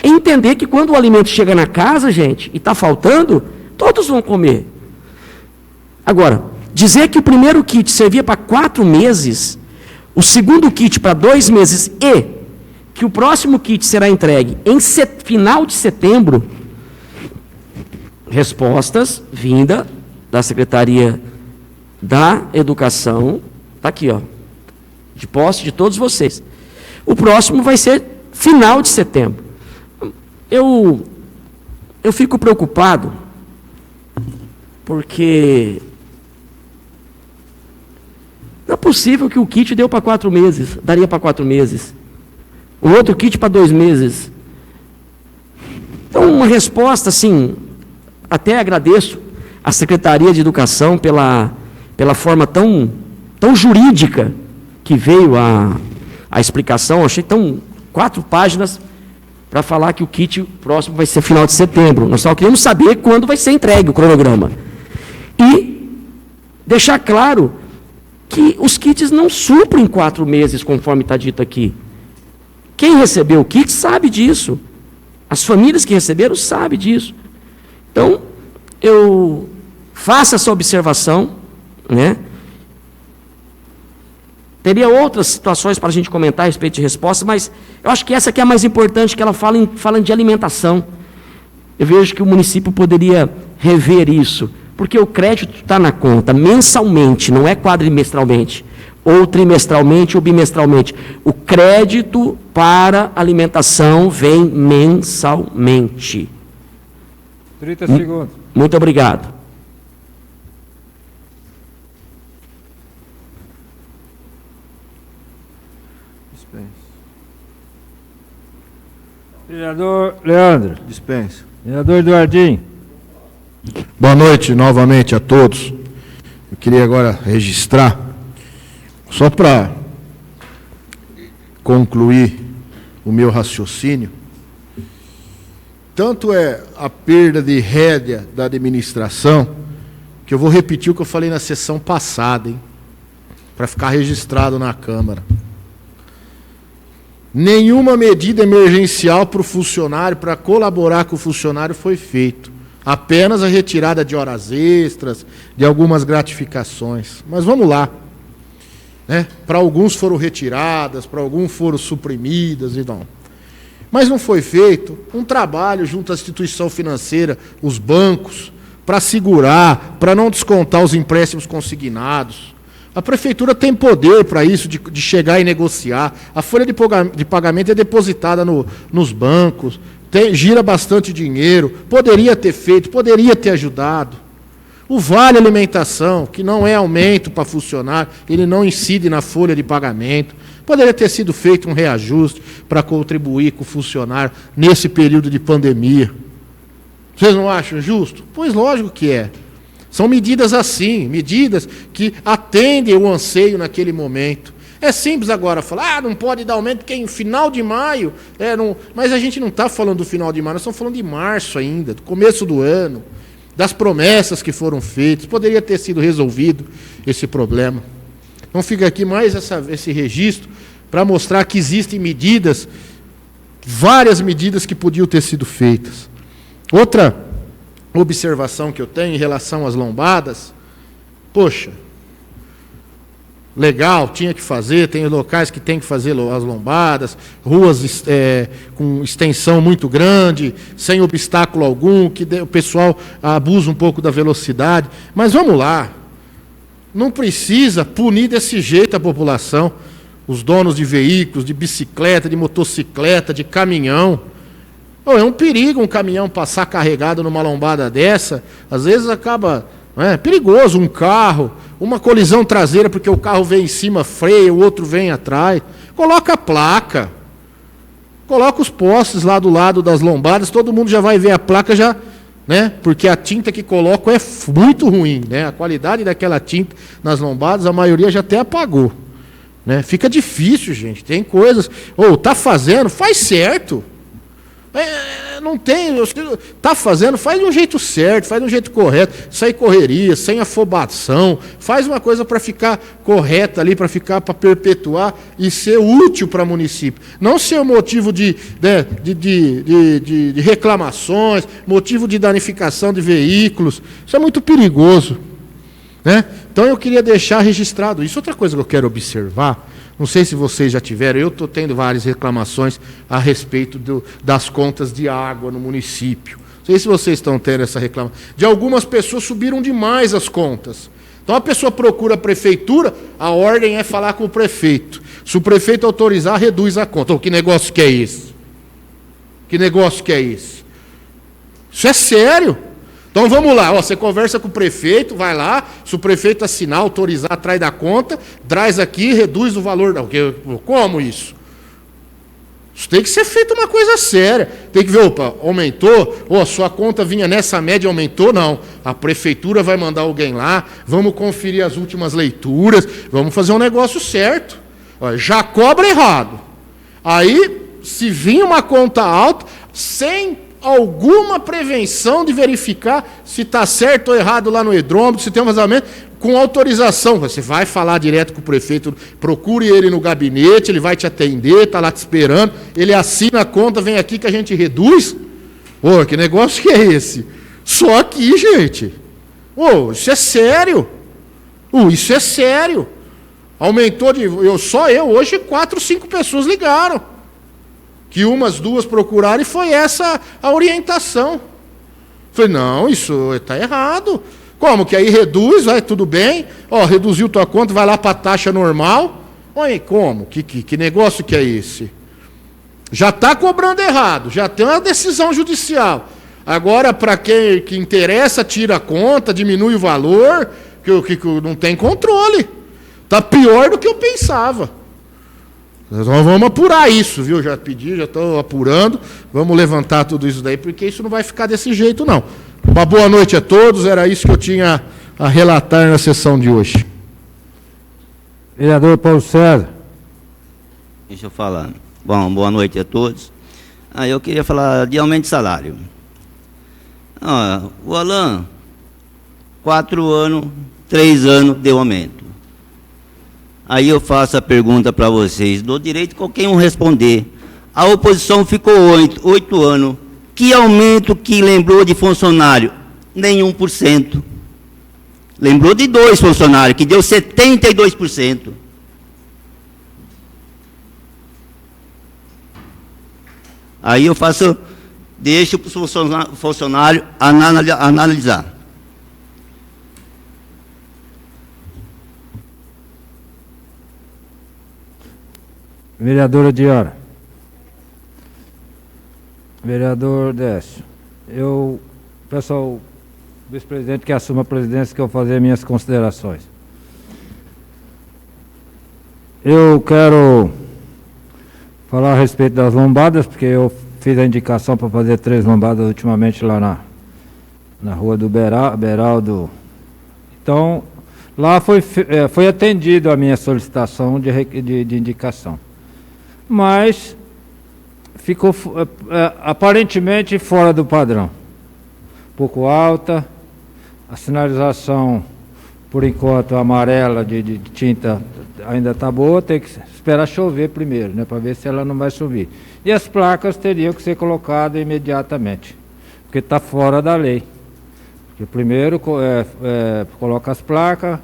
em entender que quando o alimento chega na casa, gente, e está faltando, todos vão comer. Agora, dizer que o primeiro kit servia para 4 meses, o segundo kit para 2 meses e que o próximo kit será entregue em final de setembro, respostas vinda da Secretaria da Educação, está aqui, ó, de posse de todos vocês. O próximo vai ser final de setembro. Eu fico preocupado, porque não é possível que o kit deu para 4 meses, daria para 4 meses. O outro kit para 2 meses. Então, uma resposta, assim, até agradeço à Secretaria de Educação pela forma tão jurídica que veio a explicação. Eu achei 4 páginas para falar que o kit próximo vai ser final de setembro. Nós só queremos saber quando vai ser entregue o cronograma. E deixar claro que os kits não suprem 4 meses, conforme está dito aqui. Quem recebeu o kit sabe disso. As famílias que receberam sabem disso. Então, eu faço essa observação, né? Teria outras situações para a gente comentar a respeito de resposta, mas eu acho que essa aqui é a mais importante, que ela fala de alimentação. Eu vejo que o município poderia rever isso, porque o crédito está na conta mensalmente, não é quadrimestralmente, ou trimestralmente ou bimestralmente. O crédito para alimentação vem mensalmente. 30 segundos. Muito obrigado. Vereador Leandro. Dispensa. Vereador Eduardinho. Boa noite novamente a todos. Eu queria agora registrar, só para concluir o meu raciocínio, tanto é a perda de rédea da administração, que eu vou repetir o que eu falei na sessão passada, hein, para ficar registrado na Câmara. Nenhuma medida emergencial para o funcionário, para colaborar com o funcionário, foi feita. Apenas a retirada de horas extras, de algumas gratificações. Mas vamos lá. Né? Para alguns foram retiradas, para alguns foram suprimidas. E não. Mas não foi feito um trabalho junto à instituição financeira, os bancos, para segurar, para não descontar os empréstimos consignados. A prefeitura tem poder para isso, de chegar e negociar. A folha de pagamento é depositada nos bancos, gira bastante dinheiro, poderia ter feito, poderia ter ajudado. O Vale Alimentação, que não é aumento para funcionário, ele não incide na folha de pagamento, poderia ter sido feito um reajuste para contribuir com o funcionário nesse período de pandemia. Vocês não acham justo? Pois lógico que é. São medidas assim, medidas que atendem o anseio naquele momento. É simples agora falar, não pode dar aumento porque em final de maio... Mas a gente não está falando do final de maio, nós estamos falando de março ainda, do começo do ano, das promessas que foram feitas. Poderia ter sido resolvido esse problema. Então fica aqui mais esse registro para mostrar que existem medidas, várias medidas que podiam ter sido feitas. Outra observação que eu tenho em relação às lombadas, poxa, legal, tinha que fazer, tem locais que tem que fazer as lombadas, ruas com extensão muito grande, sem obstáculo algum, que o pessoal abusa um pouco da velocidade, mas vamos lá, não precisa punir desse jeito a população, os donos de veículos, de bicicleta, de motocicleta, de caminhão. É um perigo um caminhão passar carregado numa lombada dessa, às vezes acaba... É perigoso um carro, uma colisão traseira porque o carro vem em cima, freia, o outro vem atrás. Coloca a placa, coloca os postes lá do lado das lombadas, todo mundo já vai ver a placa já, né? Porque a tinta que colocam é muito ruim, né? A qualidade daquela tinta nas lombadas, a maioria já até apagou, né? Fica difícil, gente. Tem coisas, tá fazendo, faz certo. Não tem, está fazendo, faz de um jeito certo, faz de um jeito correto, sem correria, sem afobação, faz uma coisa para ficar correta ali, para perpetuar e ser útil para o município. Não ser motivo de reclamações, motivo de danificação de veículos. Isso é muito perigoso, né? Então eu queria deixar registrado isso. Outra coisa que eu quero observar, não sei se vocês já tiveram, eu estou tendo várias reclamações a respeito das contas de água no município. Não sei se vocês estão tendo essa reclamação. De algumas pessoas subiram demais as contas. Então a pessoa procura a prefeitura, a ordem é falar com o prefeito. Se o prefeito autorizar, reduz a conta. Que negócio que é esse? Que negócio que é esse? Isso é sério. Então vamos lá, você conversa com o prefeito, vai lá, se o prefeito assinar, autorizar, traz da conta, traz aqui, reduz o valor. Como isso? Isso tem que ser feito uma coisa séria. Tem que ver, aumentou, a sua conta vinha nessa média, aumentou, não. A prefeitura vai mandar alguém lá, vamos conferir as últimas leituras, vamos fazer um negócio certo. Já cobra errado. Aí, se vir uma conta alta, sem alguma prevenção de verificar se está certo ou errado lá no hidrômetro, se tem um vazamento, com autorização. Você vai falar direto com o prefeito, procure ele no gabinete, ele vai te atender, está lá te esperando, ele assina a conta, vem aqui que a gente reduz. Que negócio que é esse? Só aqui, gente. Isso é sério. Isso é sério. Aumentou só eu, hoje 4, 5 pessoas ligaram. Que umas, duas procuraram e foi essa a orientação. Falei, não, isso está errado. Como? Que aí reduz, vai, tudo bem. Reduziu tua conta, vai lá para a taxa normal. Como? Que negócio que é esse? Já está cobrando errado, já tem uma decisão judicial. Agora, para quem que interessa, tira a conta, diminui o valor, que não tem controle. Está pior do que eu pensava. Nós vamos apurar isso, viu? Já pedi, já estou apurando. Vamos levantar tudo isso daí, porque isso não vai ficar desse jeito, não. Uma boa noite a todos, era isso que eu tinha a relatar na sessão de hoje. Vereador Paulo César. Deixa eu falar. Bom, boa noite a todos. Eu queria falar de aumento de salário. O Alain, 4 anos, 3 anos deu aumento. Aí eu faço a pergunta para vocês, dou direito a qualquer um responder. A oposição ficou 8 anos. Que aumento que lembrou de funcionário? Nenhum por cento. Lembrou de 2 funcionários, que deu 72%. Aí eu deixo para o funcionário analisar. Vereadora Diara. Vereador Décio. Eu peço ao vice-presidente que assuma a presidência que eu vou fazer minhas considerações. Eu quero falar a respeito das lombadas, porque eu fiz a indicação para fazer 3 lombadas ultimamente lá na rua do Beraldo. Então, Lá foi atendido a minha solicitação de indicação. Mas ficou aparentemente fora do padrão. Um pouco alta, a sinalização, por enquanto, amarela de tinta ainda está boa, tem que esperar chover primeiro, né, para ver se ela não vai subir. E as placas teriam que ser colocadas imediatamente, porque está fora da lei. Porque primeiro coloca as placas,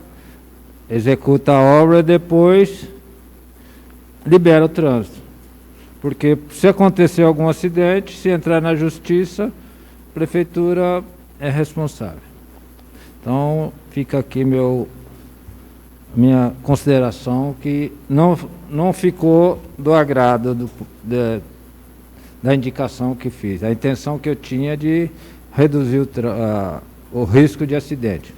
executa a obra e depois libera o trânsito. Porque se acontecer algum acidente, se entrar na justiça, a prefeitura é responsável. Então, fica aqui minha consideração que não ficou do agrado da indicação que fiz. A intenção que eu tinha de reduzir o risco de acidente.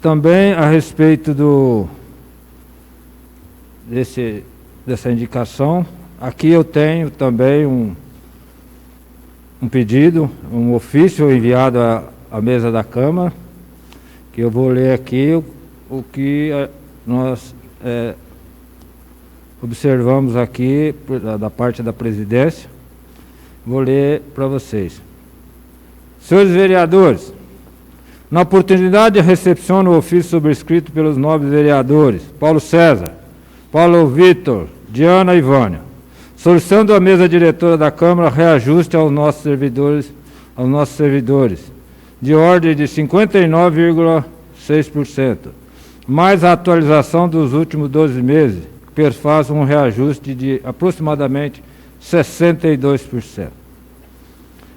Também a respeito dessa indicação, aqui eu tenho também um pedido, um ofício enviado à mesa da Câmara, que eu vou ler aqui o que nós observamos aqui da parte da presidência. Vou ler para vocês. Senhores vereadores, na oportunidade recepciono o ofício subscrito pelos nobres vereadores Paulo César, Paulo Vitor, Diana e Vânia, solicitando à mesa diretora da Câmara reajuste aos nossos servidores, de ordem de 59,6%, mais a atualização dos últimos 12 meses, que perfaz um reajuste de aproximadamente 62%.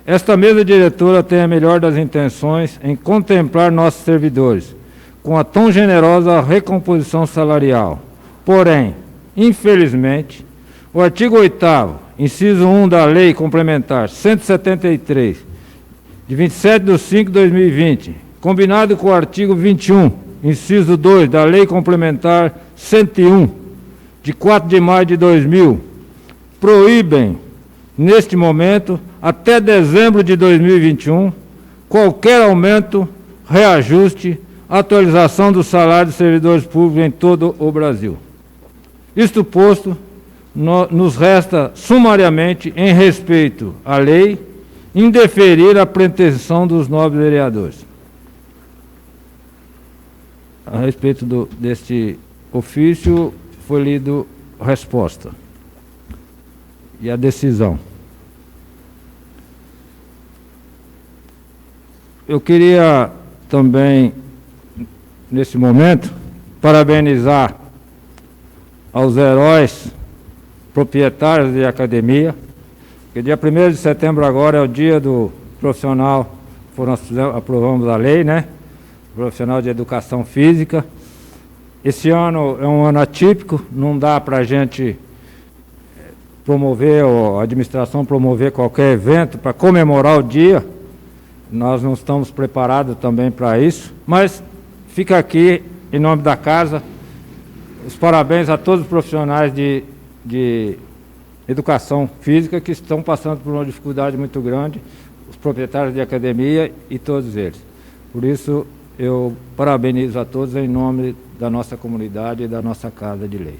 Esta mesa diretora tem a melhor das intenções em contemplar nossos servidores, com a tão generosa recomposição salarial. Porém, infelizmente, o artigo 8º, inciso 1 da Lei Complementar 173, de 27/5/2020, combinado com o artigo 21, inciso 2 da Lei Complementar 101, de 4 de maio de 2000, proíbem, neste momento, até dezembro de 2021, qualquer aumento, reajuste, atualização do salário de servidores públicos em todo o Brasil. Isto posto, nos resta sumariamente, em respeito à lei, indeferir a pretensão dos nobres vereadores. A respeito deste ofício, foi lido a resposta e a decisão. Eu queria também, nesse momento, parabenizar aos heróis proprietários de academia, que dia 1º de setembro agora é o dia do profissional, nós aprovamos a lei, né? Profissional de educação física. Esse ano é um ano atípico, não dá para a gente promover, ou a administração promover qualquer evento para comemorar o dia. Nós não estamos preparados também para isso, mas fica aqui, em nome da casa, os parabéns a todos os profissionais de educação física que estão passando por uma dificuldade muito grande, os proprietários de academia e todos eles. Por isso, eu parabenizo a todos em nome da nossa comunidade e da nossa Casa de Lei.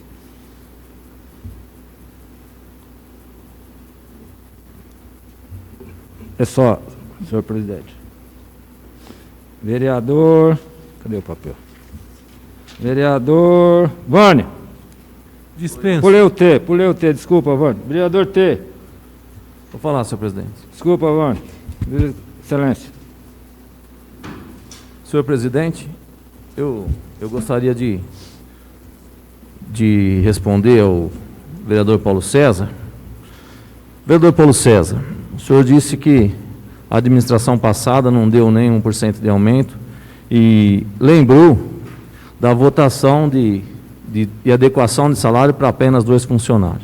É só, senhor presidente. Vereador... Cadê o papel? Vereador... Vânia. Dispensa. Pulei o T, desculpa, Vânia. Vereador T. Vou falar, senhor presidente. Desculpa, Vânia. Excelência. Senhor presidente, eu gostaria de responder ao vereador Paulo César. Vereador Paulo César, o senhor disse que a administração passada não deu nem 1% de aumento e lembrou da votação de adequação de salário para apenas 2 funcionários.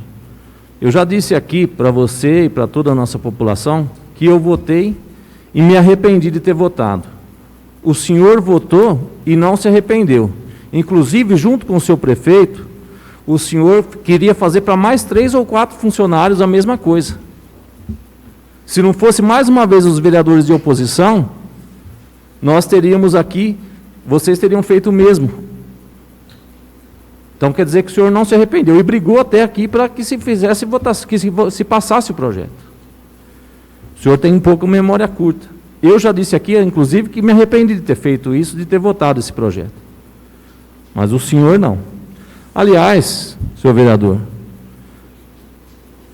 Eu já disse aqui para você e para toda a nossa população que eu votei e me arrependi de ter votado. O senhor votou e não se arrependeu. Inclusive, junto com o seu prefeito, o senhor queria fazer para mais 3 ou 4 funcionários a mesma coisa. Se não fosse mais uma vez os vereadores de oposição, nós teríamos aqui vocês teriam feito o mesmo. Então quer dizer que o senhor não se arrependeu e brigou até aqui para que se fizesse votação, que se passasse o projeto. O senhor tem um pouco memória curta. Eu já disse aqui, inclusive, que me arrependi de ter feito isso, de ter votado esse projeto. Mas o senhor não. Aliás, senhor vereador,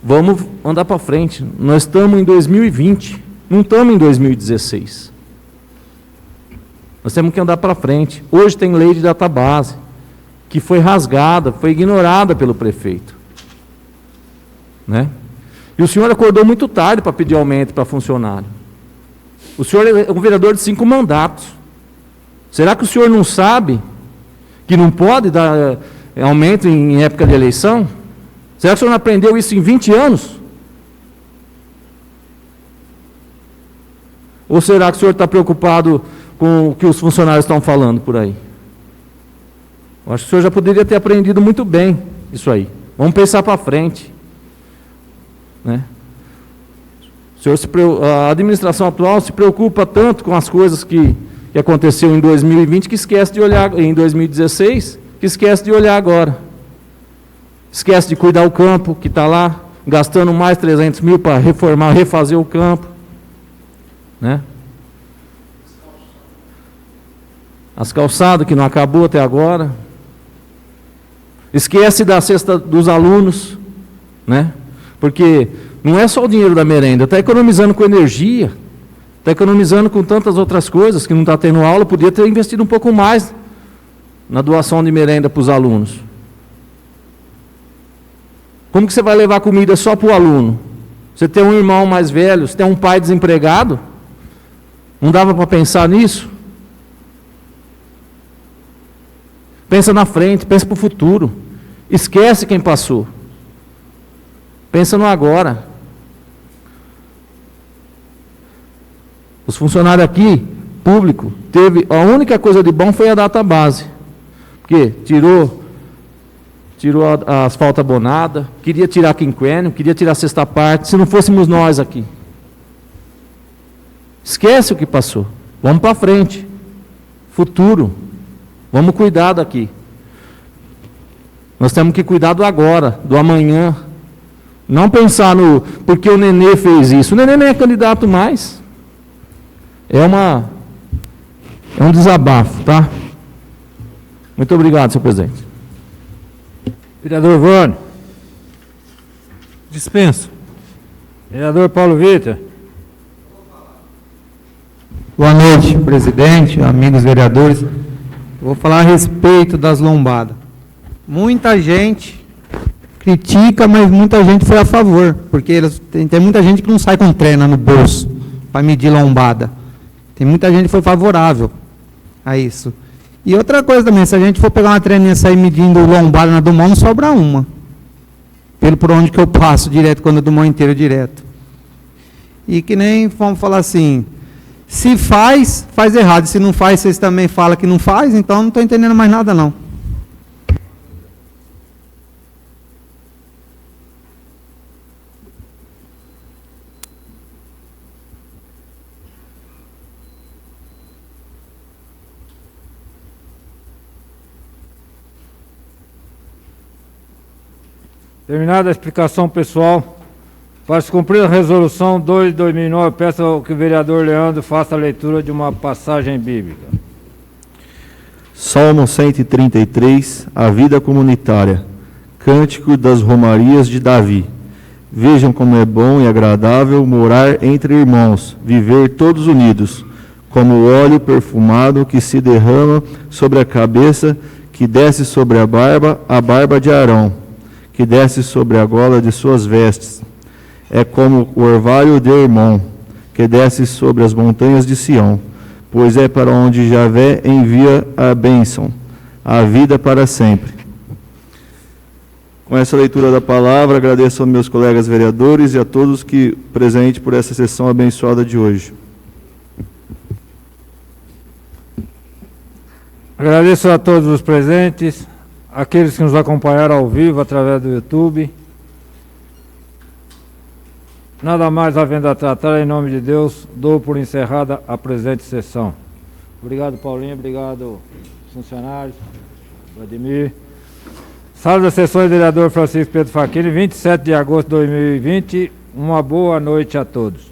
vamos andar para frente. Nós estamos em 2020, não estamos em 2016. Nós temos que andar para frente. Hoje tem lei de database, que foi rasgada, foi ignorada pelo prefeito. Né? E o senhor acordou muito tarde para pedir aumento para funcionário. O senhor é um vereador de 5 mandatos. Será que o senhor não sabe que não pode dar aumento em época de eleição? Será que o senhor não aprendeu isso em 20 anos? Ou será que o senhor está preocupado com o que os funcionários estão falando por aí? Eu acho que o senhor já poderia ter aprendido muito bem isso aí. Vamos pensar para frente. Né? A administração atual se preocupa tanto com as coisas que aconteceu em 2020 que esquece de olhar, em 2016, que esquece de olhar agora. Esquece de cuidar do campo que está lá, gastando mais 300 mil para reformar, refazer o campo. Né? As calçadas que não acabou até agora. Esquece da cesta dos alunos, né? Porque não é só o dinheiro da merenda, está economizando com energia, está economizando com tantas outras coisas que não está tendo aula, podia ter investido um pouco mais na doação de merenda para os alunos. Como que você vai levar comida só para o aluno? Você tem um irmão mais velho, você tem um pai desempregado? Não dava para pensar nisso? Pensa na frente, pensa para o futuro. Esquece quem passou. Pensa no agora. Os funcionários aqui, público, a única coisa de bom foi a database. Porque tirou a asfalto abonada, queria tirar quinquênio, queria tirar a sexta parte, se não fôssemos nós aqui. Esquece o que passou. Vamos para frente. Futuro. Vamos cuidar daqui. Nós temos que cuidar do agora, do amanhã. Não pensar no porque o Nenê fez isso. O Nenê nem é candidato mais. É um desabafo, tá? Muito obrigado, senhor presidente. Vereador Vânia. Dispenso. Vereador Paulo Vitor. Boa noite, presidente, amigos vereadores. Eu vou falar a respeito das lombadas. Muita gente critica, mas muita gente foi a favor, porque tem muita gente que não sai com trena no bolso para medir lombada. Tem muita gente que foi favorável a isso. E outra coisa também, se a gente for pegar uma treninha e sair medindo lombada na Dumont, não sobra uma. Por onde que eu passo direto, quando eu Dumont inteiro direto. E que nem, vamos falar assim, se faz errado. Se não faz, vocês também falam que não faz, então não estou entendendo mais nada não. Terminada a explicação pessoal, para se cumprir a resolução 2 de 2009, peço que o vereador Leandro faça a leitura de uma passagem bíblica. Salmo 133, a vida comunitária. Cântico das Romarias de Davi. Vejam como é bom e agradável morar entre irmãos, viver todos unidos, como o óleo perfumado que se derrama sobre a cabeça, que desce sobre a barba de Arão, que desce sobre a gola de suas vestes. É como o orvalho de Hermon, que desce sobre as montanhas de Sião, pois é para onde Javé envia a bênção, a vida para sempre. Com essa leitura da palavra, agradeço aos meus colegas vereadores e a todos que presentes por essa sessão abençoada de hoje. Agradeço a todos os presentes, aqueles que nos acompanharam ao vivo através do YouTube. Nada mais havendo a tratar, em nome de Deus, dou por encerrada a presente sessão. Obrigado, Paulinho. Obrigado, funcionários. Vladimir. Sala das Sessões, vereador Francisco Pedro Facchini, 27 de agosto de 2020. Uma boa noite a todos.